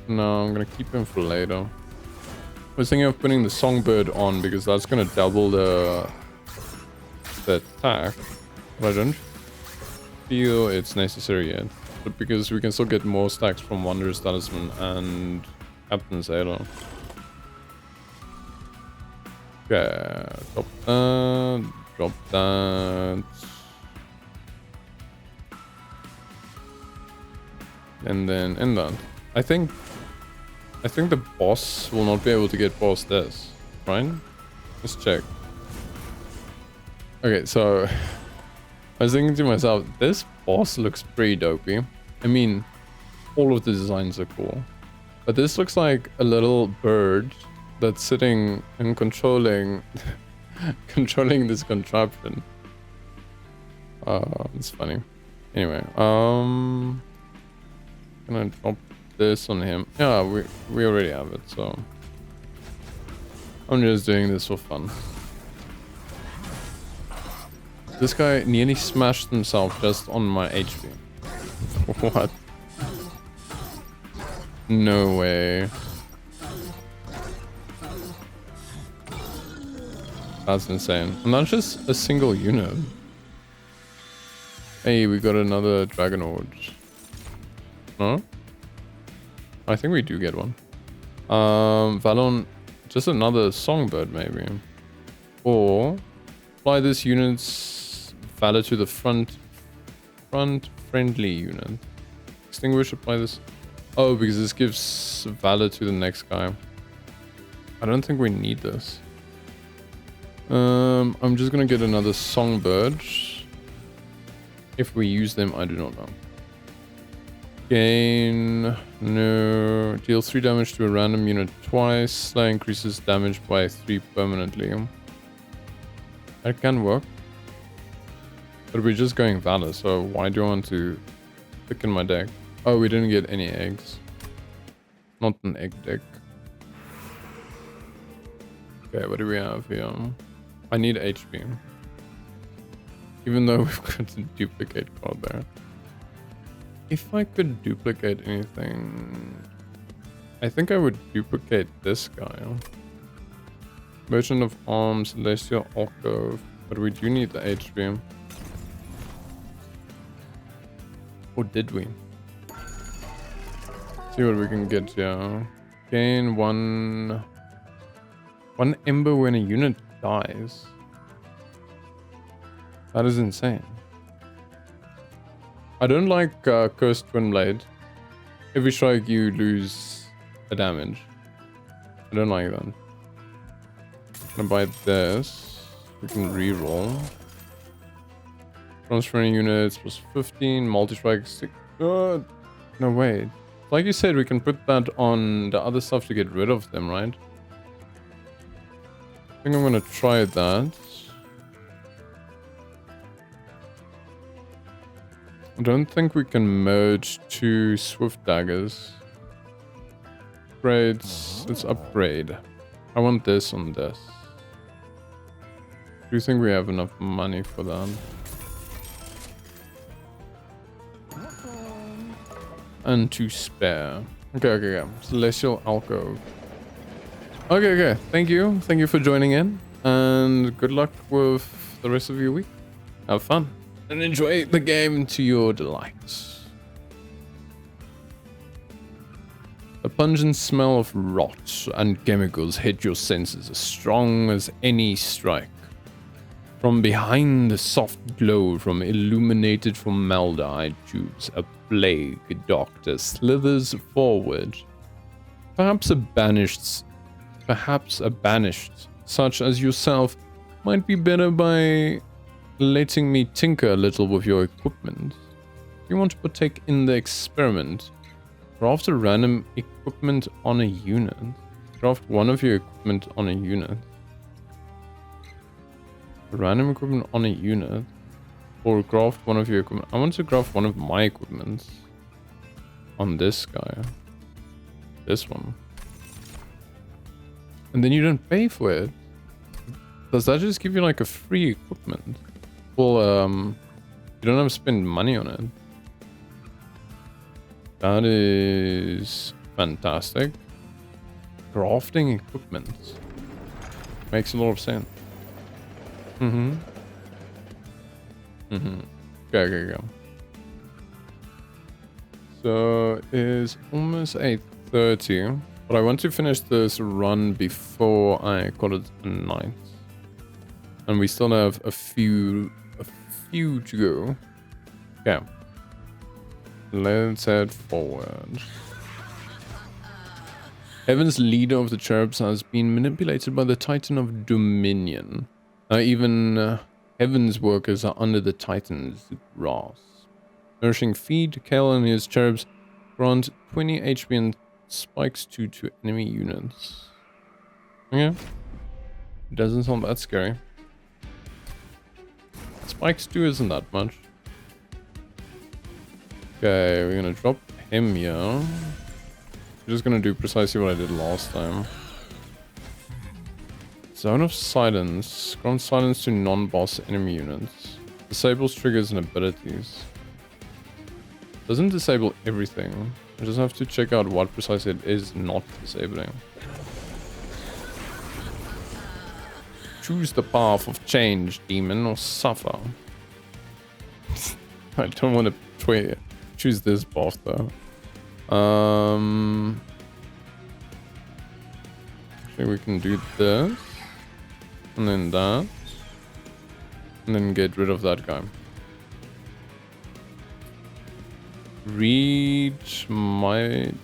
S1: No, I'm gonna keep him for later. I was thinking of putting the songbird on because that's gonna double the attack. But I don't feel it's necessary yet. But because we can still get more stacks from Wanderer's Talisman and Captain Sailor. Okay, drop that. And then end that. I think the boss will not be able to get past this, right? Let's check. Okay, so I was thinking to myself, this boss looks pretty dopey. I mean, all of the designs are cool, but this looks like a little bird that's sitting and controlling this contraption. It's funny. Anyway, gonna drop this on him. Yeah, we already have it, so I'm just doing this for fun. This guy nearly smashed himself just on my HP. What? No way. That's insane. And that's just a single unit. Hey, we got another Dragon Horde. No? I think we do get one. Valon, just another Songbird maybe. Or apply this unit's valor to the front friendly unit. Extinguish, apply this. Oh, because this gives valor to the next guy. I don't think we need this. I'm just gonna get another Songbird. If we use them, I do not know. Gain, no. Deal 3 damage to a random unit twice. Slayer increases damage by 3 permanently. That can work. But we're just going Valor, so why do I want to pick in my deck? Oh, we didn't get any eggs. Not an egg deck. Okay, what do we have here? I need HP. Even though we've got a duplicate card there. If I could duplicate anything... I think I would duplicate this guy. Merchant of Arms, Celestial Alcove. But we do need the HP. Or did we? See what we can get here. Gain one ember when a unit dies. That is insane. I don't like Cursed Twin Blade. Every strike you lose a damage. I don't like that. I'm gonna buy this. We can reroll. Transferring units plus 15, multi-strike 6. No wait. Like you said, we can put that on the other stuff to get rid of them, right? I think I'm gonna try that. I don't think we can merge 2 Swift Daggers. Upgrades. Let's upgrade. I want this on this. Do you think we have enough money for that? And to spare. Okay. Celestial Alcove. Okay. Thank you for joining in. And good luck with the rest of your week. Have fun. And enjoy the game to your delights. The pungent smell of rot and chemicals hit your senses as strong as any strike. From behind the soft glow from illuminated formaldehyde tubes, a plague doctor slithers forward. Perhaps a banished, such as yourself, might be better by letting me tinker a little with your equipment. If you want to partake in the experiment, craft a random equipment on a unit. Craft one of your equipment on a unit. Random equipment on a unit. Or craft one of your equipment. I want to craft one of my equipment on this guy. This one. And then you don't pay for it. Does that just give you like a free equipment? Well, you don't have to spend money on it. That is fantastic. Crafting equipment. Makes a lot of sense. Mm-hmm. Mm-hmm. Okay. So it's almost 8:30, but I want to finish this run before I call it a night. And we still have a few to go. Okay. Let's head forward. Heaven's leader of the cherubs has been manipulated by the Titan of Dominion. Now even Heaven's workers are under the Titan's grasp. Nourishing feed, Kale and his cherubs grant 20 HP and spikes 2 to enemy units. Okay. Doesn't sound that scary. Spikes 2 isn't that much. Okay, we're gonna drop him here. I'm just gonna do precisely what I did last time. Zone of Silence. Grant silence to non-boss enemy units. Disables triggers and abilities. Doesn't disable everything. I just have to check out what precisely it is not disabling. Choose the path of change, demon, or suffer. I don't want to choose this path though. Actually, we can do this. And then that. And then get rid of that guy. Reach might...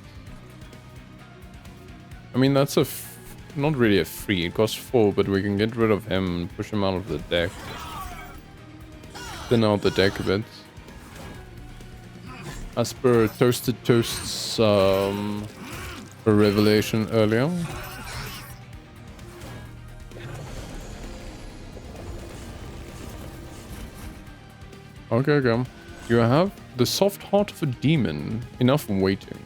S1: I mean, that's not really a free. It costs 4, but we can get rid of him and push him out of the deck. Thin out the deck a bit. As per Toasted Toast's revelation earlier. Okay. You have the soft heart of a demon. Enough waiting.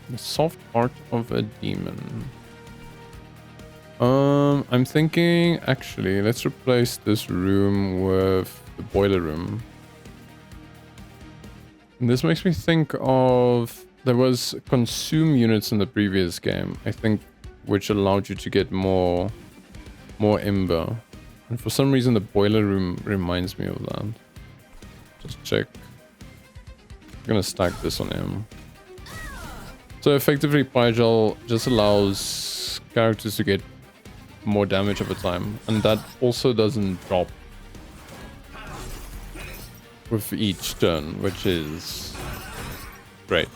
S1: The soft heart of a demon. I'm thinking, actually, let's replace this room with the boiler room. And this makes me think of... There was consume units in the previous game, I think, which allowed you to get more ember. And for some reason the boiler room reminds me of that. Just check. I'm gonna stack this on him. So effectively Pygel just allows characters to get more damage over time. And that also doesn't drop with each turn, which is great.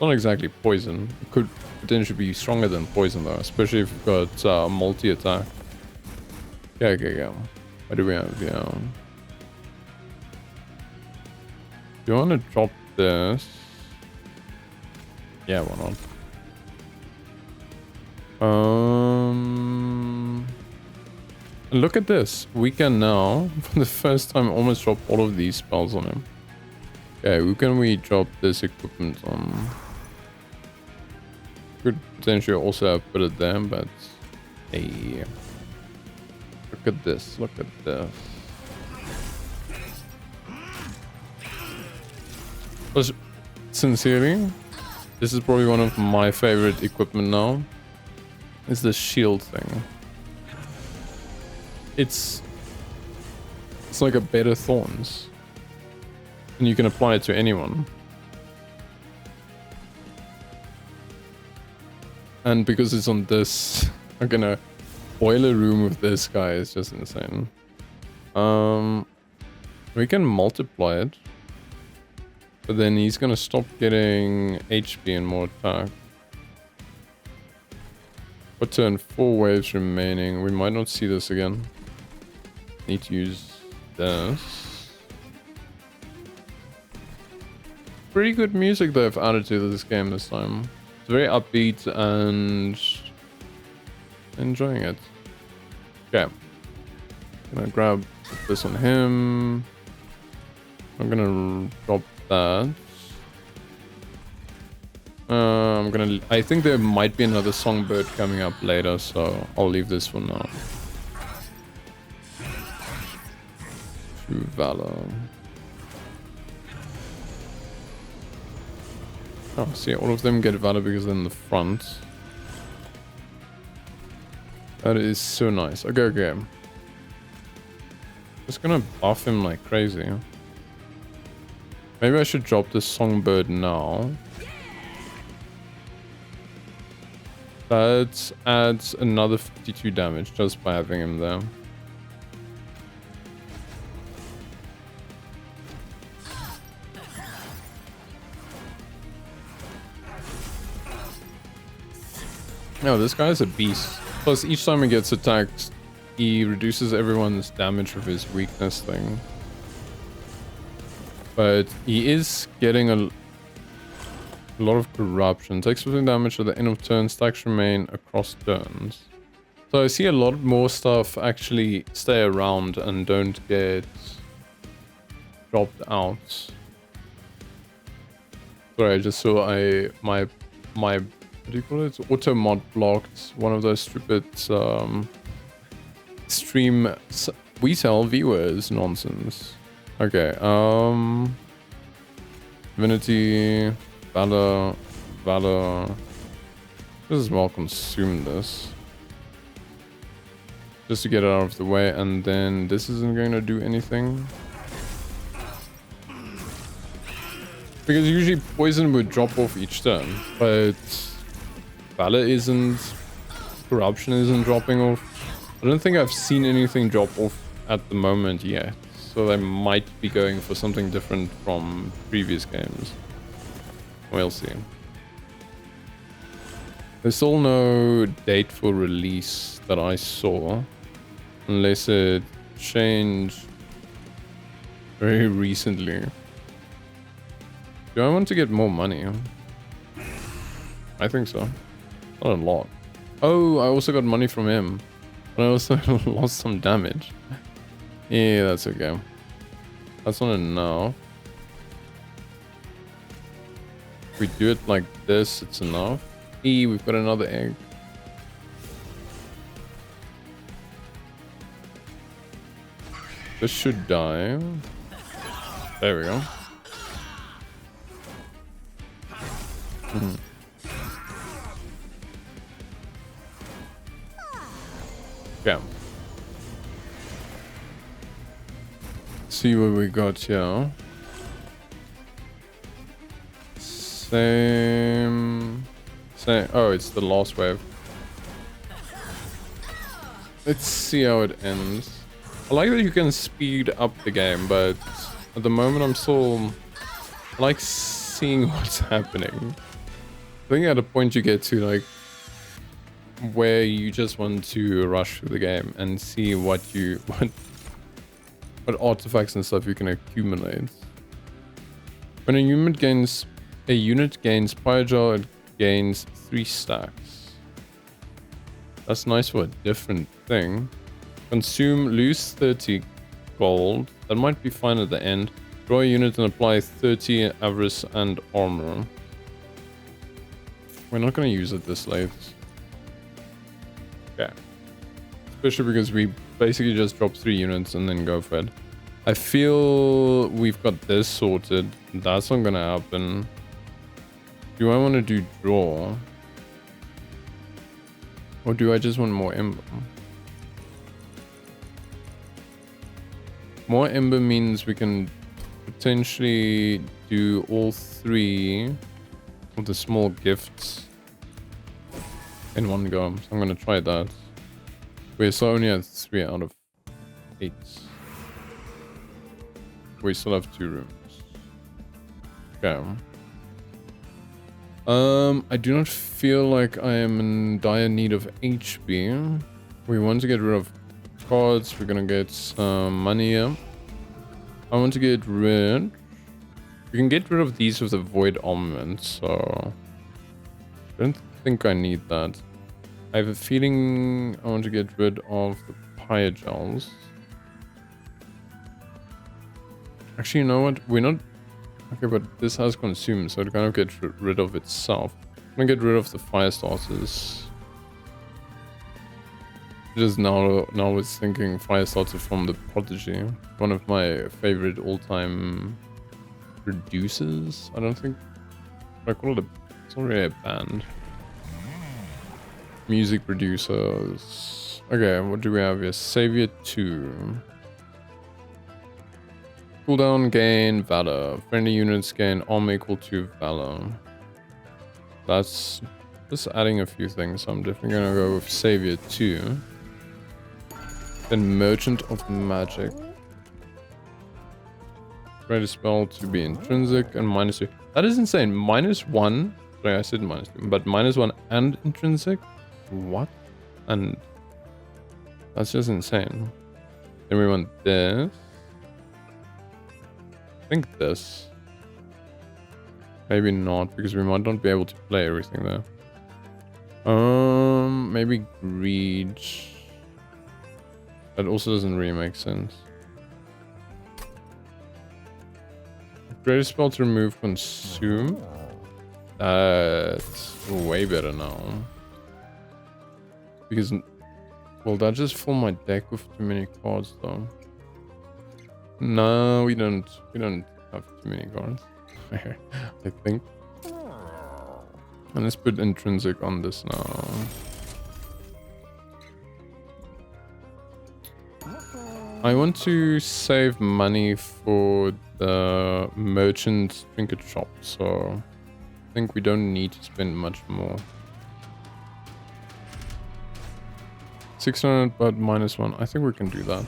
S1: Not exactly poison. It could potentially be stronger than poison though, especially if you've got multi-attack. Okay. What do we have here? Do you want to drop this? Yeah, why not? Look at this. We can now, for the first time, almost drop all of these spells on him. Okay, who can we drop this equipment on? Could potentially also have put it there, but hey. Look at this, look at this. But sincerely, this is probably one of my favorite equipment now. It's the shield thing. It's like a bed of thorns. And you can apply it to anyone. And because it's on this, I'm gonna boiler room with this guy is just insane. We can multiply it. But then he's gonna stop getting HP and more attack. For turn 4 waves remaining. We might not see this again. Need to use this. Pretty good music they've added to this game this time. It's very upbeat and enjoying it. Okay. Gonna grab this on him. I'm gonna drop that. I think there might be another songbird coming up later, so I'll leave this for now. True Valor. Oh, see, all of them get valor because they're in the front. That is so nice. Okay, okay. Just gonna buff him like crazy. Maybe I should drop this songbird now. That adds another 52 damage just by having him there. No, this guy's a beast. Plus, each time he gets attacked, he reduces everyone's damage with his weakness thing. But he is getting a lot of corruption. Takes 15 damage at the end of turn. Stacks remain across turns. So I see a lot more stuff actually stay around and don't get dropped out. Sorry, I just saw my what do you call it? Auto mod blocked one of those stupid stream we tell viewers nonsense. Okay, Divinity, Valor. Just as well consume this. Just to get it out of the way, and then this isn't going to do anything. Because usually poison would drop off each turn, but Valor isn't, corruption isn't dropping off. I don't think I've seen anything drop off at the moment yet, so they might be going for something different from previous games. We'll see. There's still no date for release that I saw, unless it changed very recently. Do I want to get more money? I think so. Not a lot. Oh, I also got money from him. But I also lost some damage. Yeah, that's okay. That's not enough. If we do it like this, it's enough. We've got another egg. This should die. There we go. Yeah. See what we got here. Same. Oh, it's the last wave. Let's see how it ends. I like that you can speed up the game, but at the moment I'm still I like seeing what's happening. I think at a point you get to like where you just want to rush through the game and see what artifacts and stuff you can accumulate. When a unit gains Pyrojar, it gains 3 stacks. That's nice for a different thing. Consume, lose 30 gold. That might be fine at the end. Draw a unit and apply 30 avarice and armor. We're not going to use it this late. Okay. Especially because we basically just drop 3 units and then go for it. I feel we've got this sorted. That's not going to happen. Do I want to do draw? Or do I just want more ember? More ember means we can potentially do all 3 of the small gifts in one go. So I'm going to try that. We're so only at 3 out of 8. We still have 2 rooms. Okay. I do not feel like I am in dire need of HP. We want to get rid of cards. We're gonna get some money here. I want to get rid... We can get rid of these with the void armament, so... I don't think I need that. I have a feeling I want to get rid of the Pyrojar. Actually, you know what? We're not... Okay, but this has consumed, so it kind of gets rid of itself. I'm gonna get rid of the fire starters. Just now was thinking fire starter from the Prodigy. One of my favorite all-time producers. I don't think I call it it's already a band. Music producers. Okay, what do we have here? Savior 2. Cooldown gain Valor. Friendly units gain armor equal to Valor. That's just adding a few things. So I'm definitely gonna go with Savior 2. Then Merchant of Magic. Ready spell to be intrinsic and -2. That is insane. -1. Sorry, I said -2, but -1 and intrinsic. What? And that's just insane. Then we want this. I think this. Maybe not, because we might not be able to play everything there. Maybe greed. That also doesn't really make sense. Upgrade a spell to remove consume. That's way better now. Because, will that just fill my deck with too many cards though? No, we don't have too many cards. I think. And let's put intrinsic on this now. I want to save money for the merchant trinket shop, so I think we don't need to spend much more. 600 but -1. I think we can do that.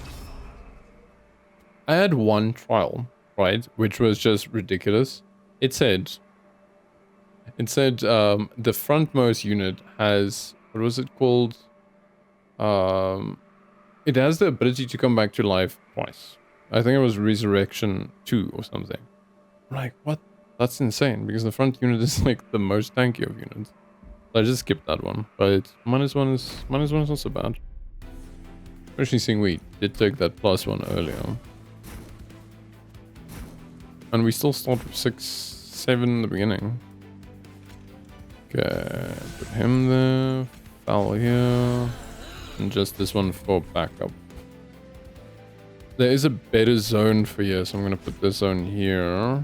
S1: I had one trial, right, which was just ridiculous. It said the frontmost unit has, what was it called? It has the ability to come back to life twice. I think it was Resurrection 2 or something. I'm like, what? That's insane, because the front unit is like the most tanky of units. So I just skipped that one, but -1 is not so bad. Especially seeing we did take that +1 earlier. And we still start with 6, 7 in the beginning. Okay, put him there, Val here, and just this one for backup. There is a better zone for here, so I'm gonna put this zone here.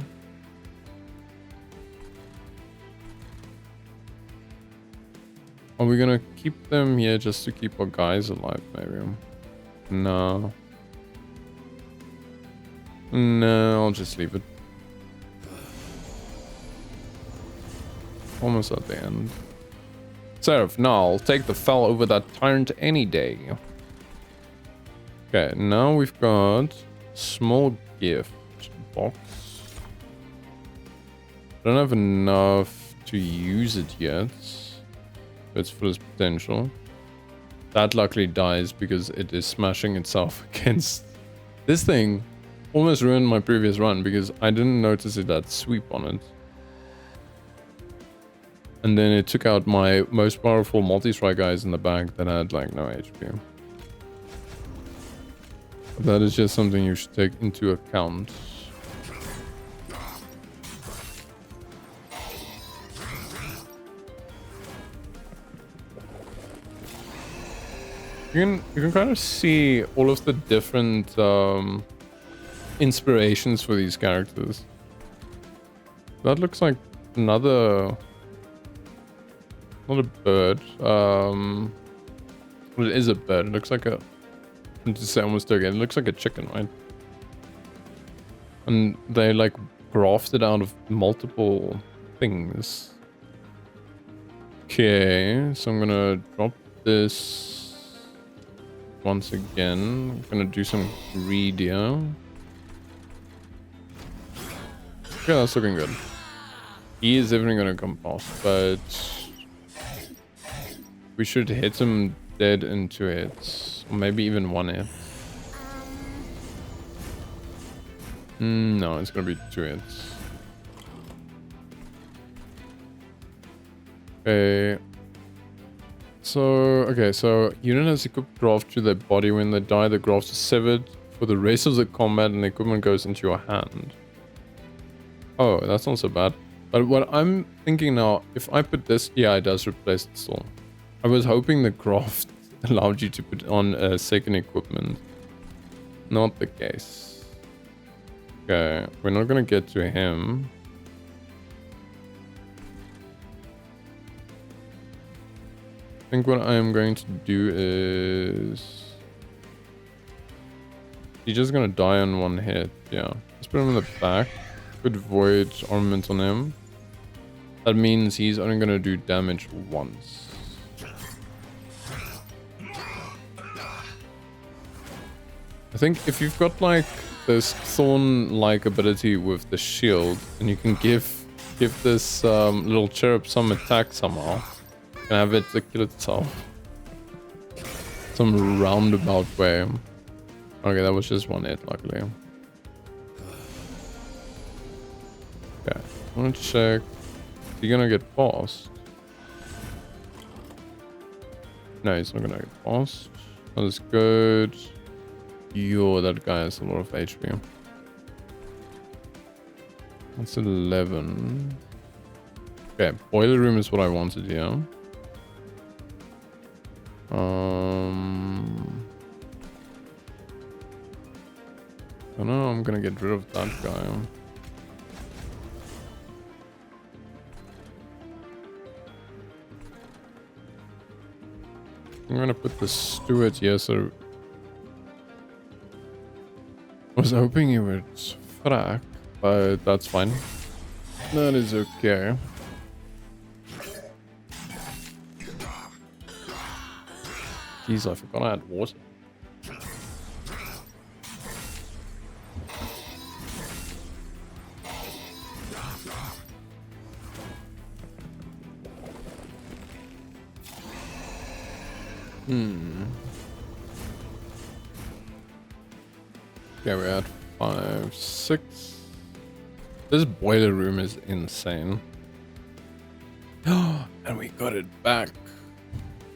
S1: Are we gonna keep them here just to keep our guys alive, maybe? No. No, I'll just leave it. Almost at the end. Seraph, no, I'll take the fell over that tyrant any day. Okay, now we've got small gift box. Don't have enough to use it yet. It's full of potential. That luckily dies because it is smashing itself against this thing. Almost ruined my previous run because I didn't notice it had sweep on it. And then it took out my most powerful multi-strike guys in the back that had like no HP. But that is just something you should take into account. You can kind of see all of the different inspirations for these characters. That looks like another... Not a bird. Well, it is a bird. It looks like a... I'm just saying almost again. It looks like a chicken, right? And they like grafted out of multiple things. Okay, so I'm gonna drop this once again. I'm gonna do some greed here. Okay, that's looking good. He is definitely gonna come past, but we should hit him dead into it. Or maybe even one hit. No, it's gonna be 2 hits. Okay. So unit has equipped graft to their body. When they die, the graft is severed for the rest of the combat and the equipment goes into your hand. Oh, that's not so bad. But what I'm thinking now, if I put this... Yeah, it does replace it still. I was hoping the graft allowed you to put on a second equipment. Not the case. Okay, we're not gonna get to him. think what I am going to do is... He's just gonna die on one hit. Yeah. Let's put him in the back. Put void armament on him. That means he's only gonna do damage once. I think if you've got like this thorn-like ability with the shield, and you can give this little cherub some attack somehow, you can have it to kill itself. Some roundabout way. Okay, that was just one hit, luckily. Okay, I want to check. Is he gonna get past? No, he's not gonna get past. That is good. Yo, that guy has a lot of HP. That's 11. Okay, boiler room is what I wanted here. I don't know, I'm gonna get rid of that guy. I'm gonna put the steward here, so... I was hoping he would frack, but that's fine. That is okay. Jeez, I forgot I had water. Okay, we're at 5, 6. This boiler room is insane. And we got it back.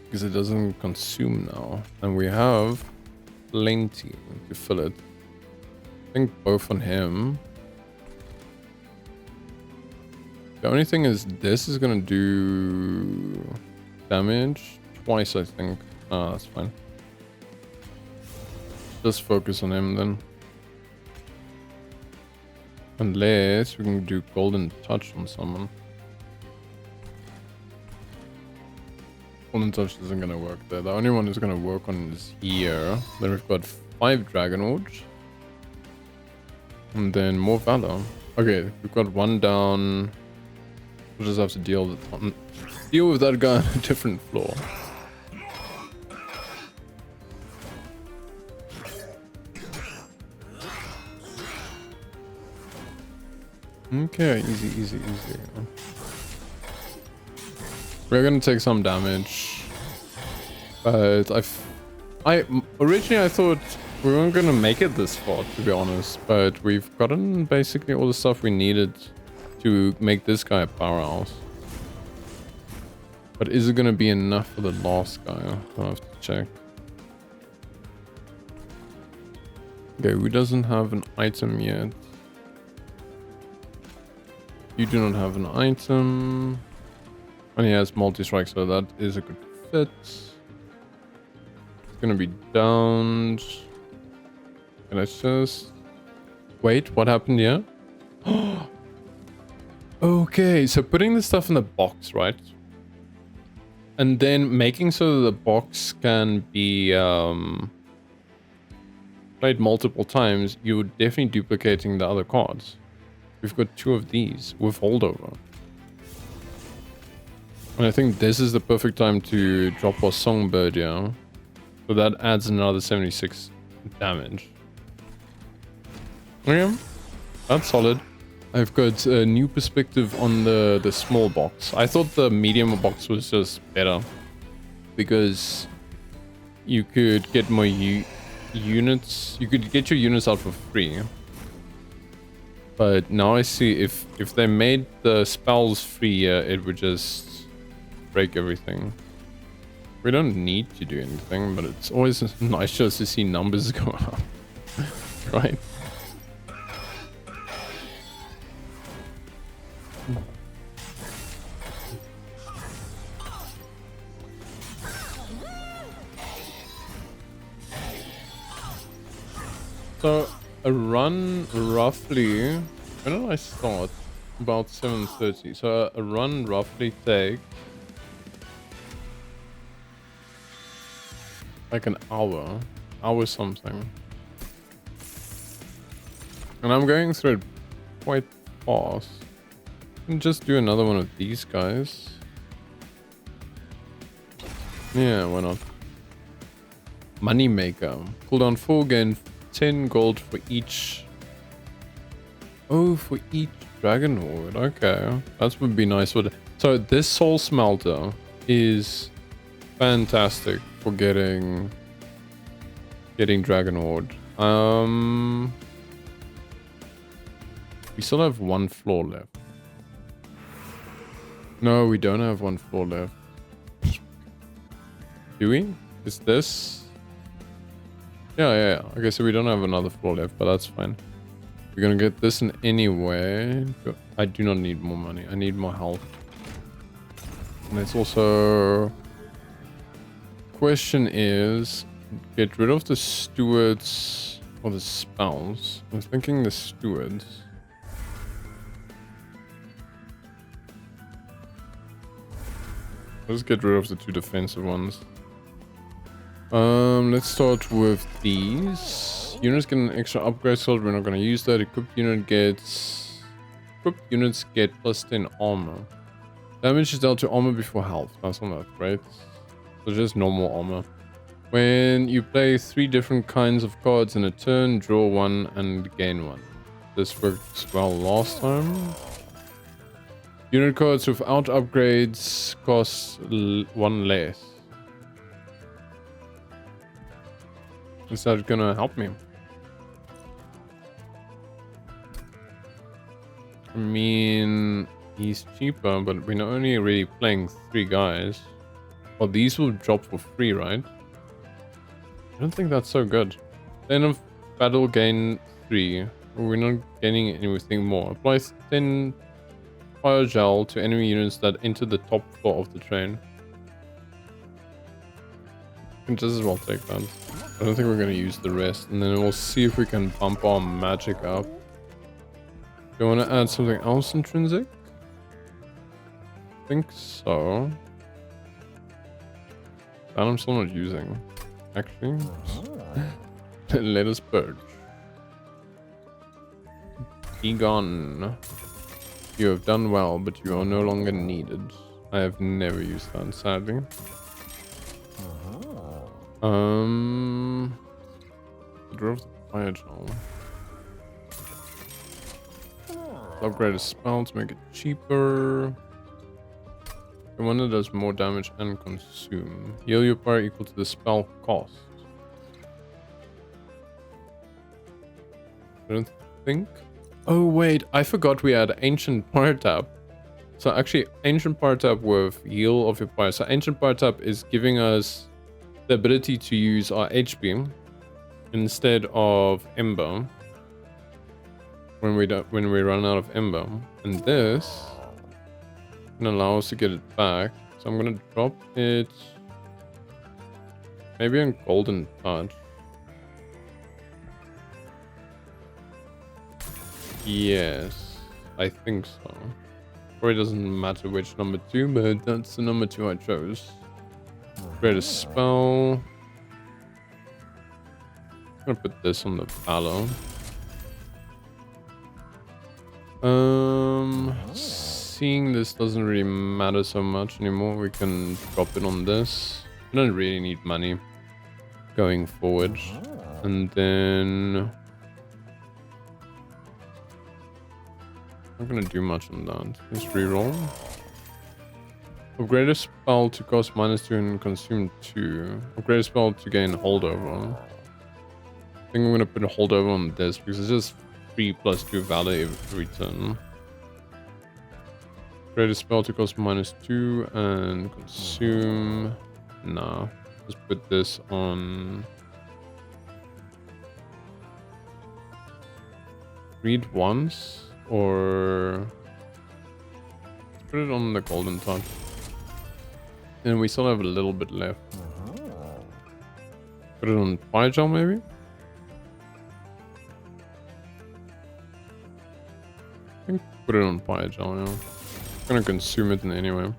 S1: Because it doesn't consume now. And we have plenty to fill it. I think both on him. The only thing is this is gonna do damage twice, I think. Ah, that's fine. Just focus on him then. Unless we can do golden touch on someone. Golden touch isn't gonna work there. The only one who's gonna work on is here. Then we've got 5 dragon ords. And then more valor. Okay, we've got one down. We'll just have to deal with that guy on a different floor. Okay, easy, easy, easy. We're gonna take some damage, but originally I thought we weren't gonna make it this far, to be honest. But we've gotten basically all the stuff we needed to make this guy a powerhouse. But is it gonna be enough for the last guy? I'll have to check. Okay, who doesn't have an item yet? You do not have an item. And he has multi-strike, so that is a good fit. It's gonna be downed. Can I just... Wait, what happened here? Okay, so putting the stuff in the box, right? And then making so that the box can be played multiple times, you're definitely duplicating the other cards. We've got 2 of these with holdover. And I think this is the perfect time to drop our songbird, yeah. So that adds another 76 damage. Okay, that's solid. I've got a new perspective on the small box. I thought the medium box was just better. Because you could get more units. You could get your units out for free. But now I see if they made the spells free, it would just break everything. We don't need to do anything, but it's always nice just to see numbers go up. Right? So a run roughly, when did I start? About 7:30. So a run roughly takes like an hour. Hour something. And I'm going through it quite fast. And just do another one of these guys. Yeah, why not? Moneymaker. Cooldown 4, gain 10 gold for each. Oh, for each dragon horde. Okay, that would be nice. So this soul smelter is fantastic for getting dragon horde. We still have one floor left. No, we don't have one floor left. Do we? Is this? Yeah. Okay, so we don't have another floor left, but that's fine. We're gonna get this in anyway. I do not need more money. I need more health. And it's also... Question is... Get rid of the stewards or the spells. I'm thinking the stewards. Let's get rid of the 2 defensive ones. Let's start with these. Units get an extra upgrade slot. We're not going to use that. Equipped units get plus 10 armor. Damage is dealt to armor before health. That's not that great. So just normal armor. When you play 3 different kinds of cards in a turn, draw 1 and gain 1. This worked well last time. Unit cards without upgrades cost 1 less. Is that gonna help me? I mean, he's cheaper, but we're only really playing 3 guys. Well, these will drop for free, right? I don't think that's so good. Then of battle gain 3. We're not gaining anything more. Apply 10 fire gel to enemy units that enter the top floor of the train. You can just as well take that. I don't think we're going to use the rest. And then we'll see if we can bump our magic up. Do you want to add something else intrinsic? I think so. That I'm still not using. Actually. Let us purge. Be gone. You have done well, but you are no longer needed. I have never used that, sadly. Drove the fire gel. Upgrade a spell to make it cheaper. The one that does more damage and consume. Heal your power equal to the spell cost. I don't think. Oh wait, I forgot we had Ancient Power Tap. So actually, Ancient Power Tap with heal of your power. So Ancient Power Tap is giving us the ability to use our HP instead of Ember when we run out of Ember, and this can allow us to get it back. So I'm gonna drop it maybe on Golden Touch. Yes, I think so. Probably doesn't matter which number 2, but that's the number 2 I chose. Create a spell. I'm gonna put this on the Valor. Seeing this doesn't really matter so much anymore. We can drop it on this. I don't really need money going forward. And then I'm not gonna do much on that. Just reroll. Upgrade a spell to cost -2 and consume 2. Upgrade a spell to gain holdover. I think I'm gonna put a holdover on this because it's just 3 + 2 valor every turn. Upgrade a spell to cost -2 and consume. Nah, just put this on. Read once. Or let's put it on the Golden Touch. And we still have a little bit left. Put it on Fire Gel maybe? I think put it on Fire Gel now. I'm gonna consume it in anyway.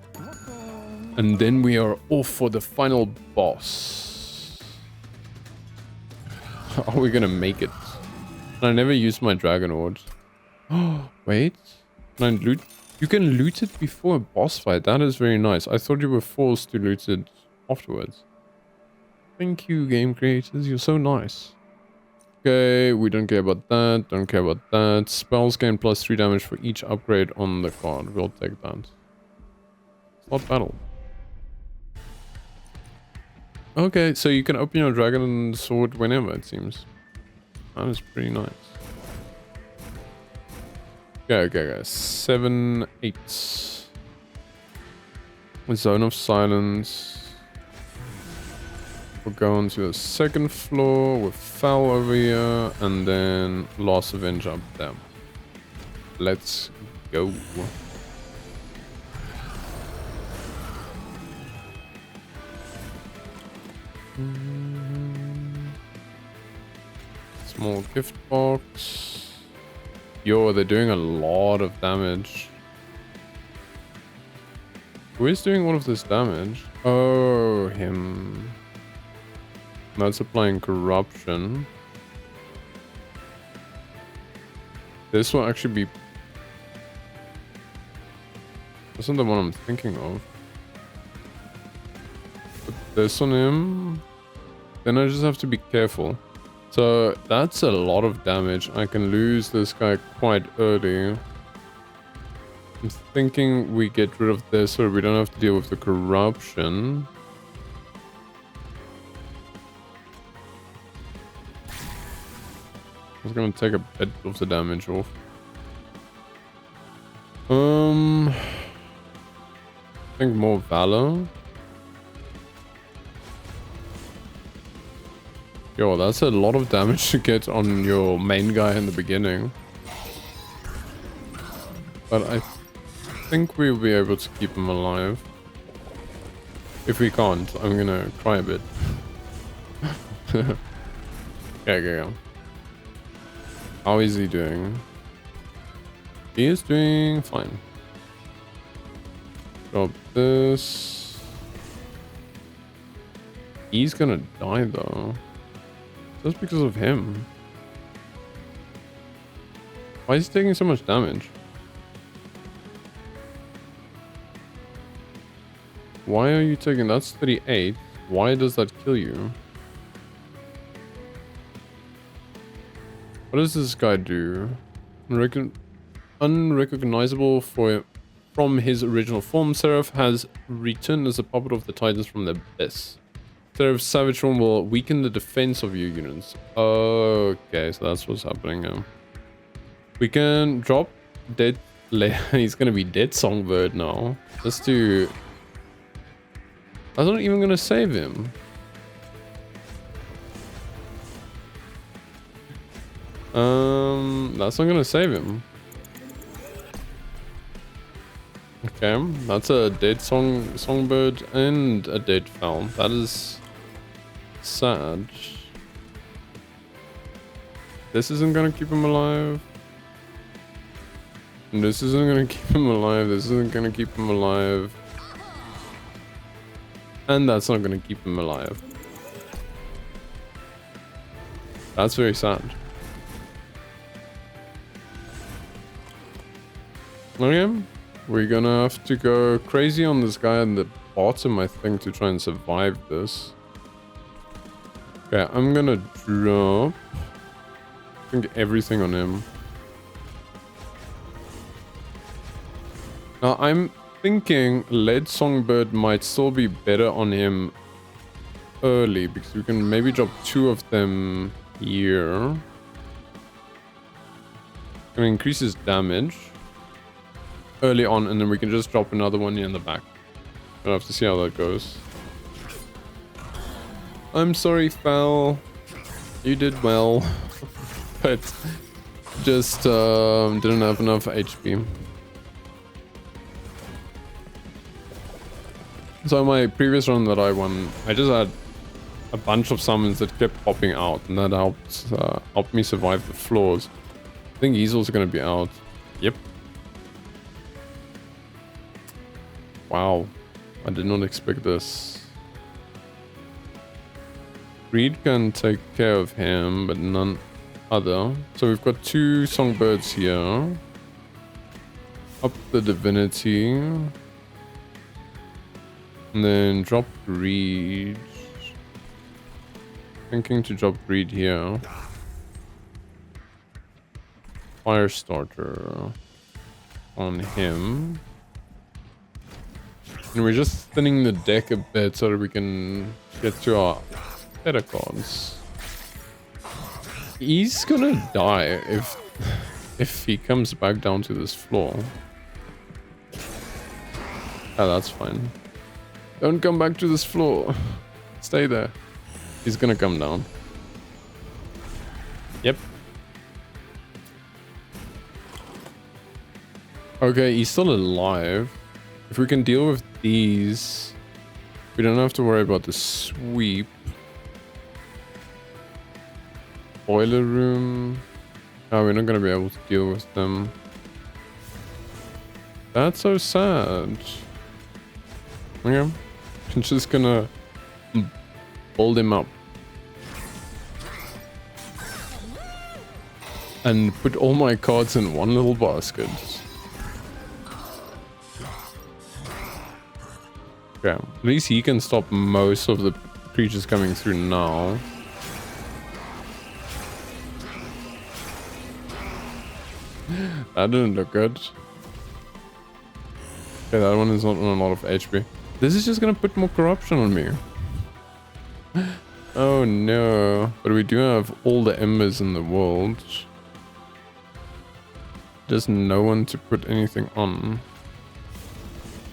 S1: And then we are off for the final boss. Are we gonna make it? I never used my dragon horde. Oh, wait. Can I loot? You can loot it before a boss fight. That is very nice. I thought you were forced to loot it afterwards. Thank you, game creators. You're so nice. Okay, we don't care about that. Don't care about that. Spells gain +3 damage for each upgrade on the card. We'll take that. Slot battle. Okay, so you can open your dragon sword whenever, it seems. That is pretty nice. Okay. 7, 8. Zone of Silence. We'll go on to the second floor with Foul over here, and then Loss Avenge up there. Let's go. Small gift box. Yo, they're doing a lot of damage. Who is doing all of this damage? Oh, him. That's applying corruption. This will actually be... This isn't the one I'm thinking of. Put this on him. Then I just have to be careful. So that's a lot of damage. I can lose this guy quite early. I'm thinking we get rid of this so we don't have to deal with the corruption. I was gonna take a bit of the damage off. I think more valor. Yo, that's a lot of damage to get on your main guy in the beginning. But I think we'll be able to keep him alive. If we can't, I'm gonna cry a bit. Okay. How is he doing? He is doing fine. Drop this. He's gonna die though. Just because of him. Why is he taking so much damage? Why are you taking... That's 38. Why does that kill you? What does this guy do? Unrecognizable from his original form, Seraph has returned as a puppet of the Titans from the abyss. Seraph's savage form will weaken the defense of your units. Okay, so that's what's happening now. We can drop dead... He's gonna be dead Songbird now. Let's do... I'm not even gonna save him. That's not gonna save him. Okay, that's a dead songbird and a dead fowl. That is sad. This isn't gonna keep him alive. This isn't gonna keep him alive. This isn't gonna keep him alive. And that's not gonna keep him alive. That's very sad. Okay, we're gonna have to go crazy on this guy at the bottom, I think, to try and survive this. Okay, I'm gonna drop, I think, everything on him. Now, I'm thinking Lead Songbird might still be better on him early, because we can maybe drop 2 of them here. Gonna increase his damage early on, and then we can just drop another one here in the back. We'll have to see how that goes. I'm sorry, Fowl. You did well, but just didn't have enough HP. So my previous run that I won, I just had a bunch of summons that kept popping out, and that helped me survive the floors. I think he's also going to be out. Yep. Wow, I did not expect this. Reed can take care of him, but none other. So we've got 2 songbirds here. Up the divinity. And then drop Reed. Thinking to drop Reed here. Fire starter on him. And we're just thinning the deck a bit so that we can get to our better cards. He's gonna die if he comes back down to this floor. Oh, that's fine. Don't come back to this floor. Stay there. He's gonna come down. Yep. Okay, he's still alive. If we can deal with these, we don't have to worry about the sweep. Boiler room. Oh, we're not gonna be able to deal with them. That's so sad. Okay. I'm just gonna hold him up. And put all my cards in one little basket. Okay, at least he can stop most of the creatures coming through now. That didn't look good. Okay, that one is not on a lot of HP. This is just gonna put more corruption on me. Oh no. But we do have all the embers in the world. There's no one to put anything on.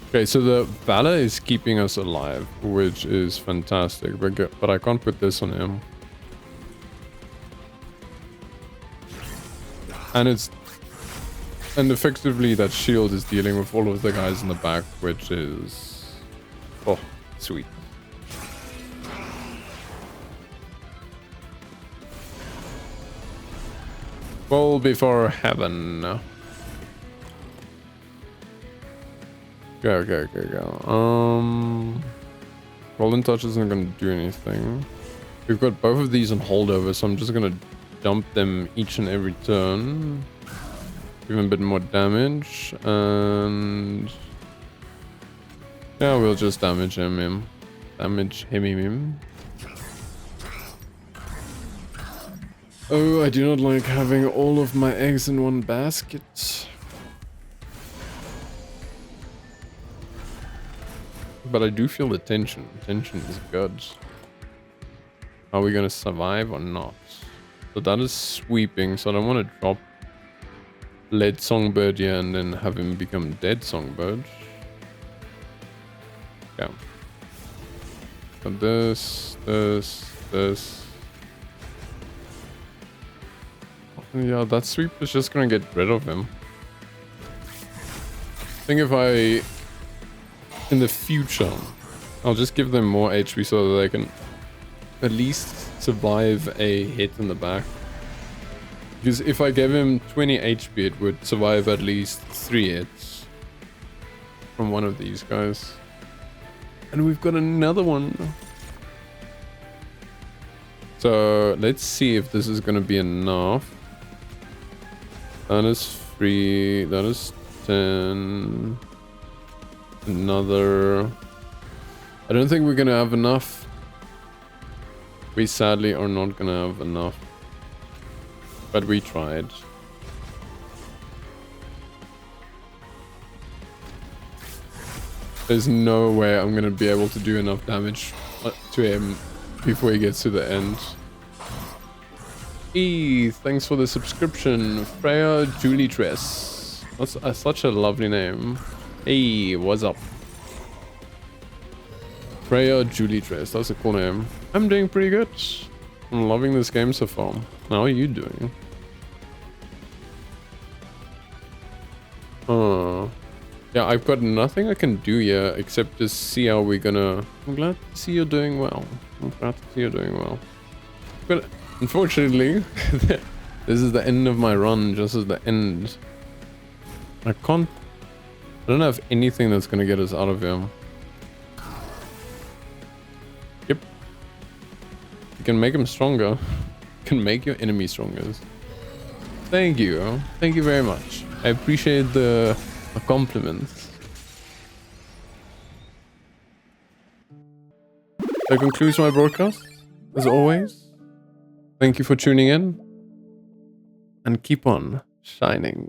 S1: Okay, so the Valor is keeping us alive, which is fantastic, but I can't put this on him. And effectively that shield is dealing with all of the guys in the back, which is... Oh, sweet. Well, before heaven. Okay. Golden Touch isn't gonna do anything. We've got both of these on holdover, so I'm just gonna dump them each and every turn. Give him a bit more damage, and... yeah, we'll just damage him. Damage him. Oh, I do not like having all of my eggs in one basket. But I do feel the tension. Tension is good. Are we gonna survive or not? So that is sweeping, so I don't want to drop Lead Songbird here and then have him become Dead Songbird. Yeah. So this. Yeah, that sweep is just gonna get rid of him. I think if I... in the future, I'll just give them more HP so that they can at least survive a hit in the back. Because if I gave him 20 HP, it would survive at least 3 hits from one of these guys. And we've got another one. So let's see if this is going to be enough. That is 3, that is 10. Another... I don't think we're gonna have enough. We sadly are not gonna have enough. But we tried. There's no way I'm gonna be able to do enough damage to him before he gets to the end. Hey, thanks for the subscription, Freya Julie Tress. That's such a lovely name. Hey, what's up? Freya Julie Tress, that's a cool name. I'm doing pretty good. I'm loving this game so far. How are you doing? Yeah, I've got nothing I can do here except just see how we're gonna... I'm glad to see you're doing well. But unfortunately, this is the end of my run, just as the end. I don't have anything that's gonna get us out of here. Yep. can make them stronger. You can make your enemy stronger. Thank you. Thank you very much. I appreciate the compliments. That concludes my broadcast. As always, thank you for tuning in. And keep on shining.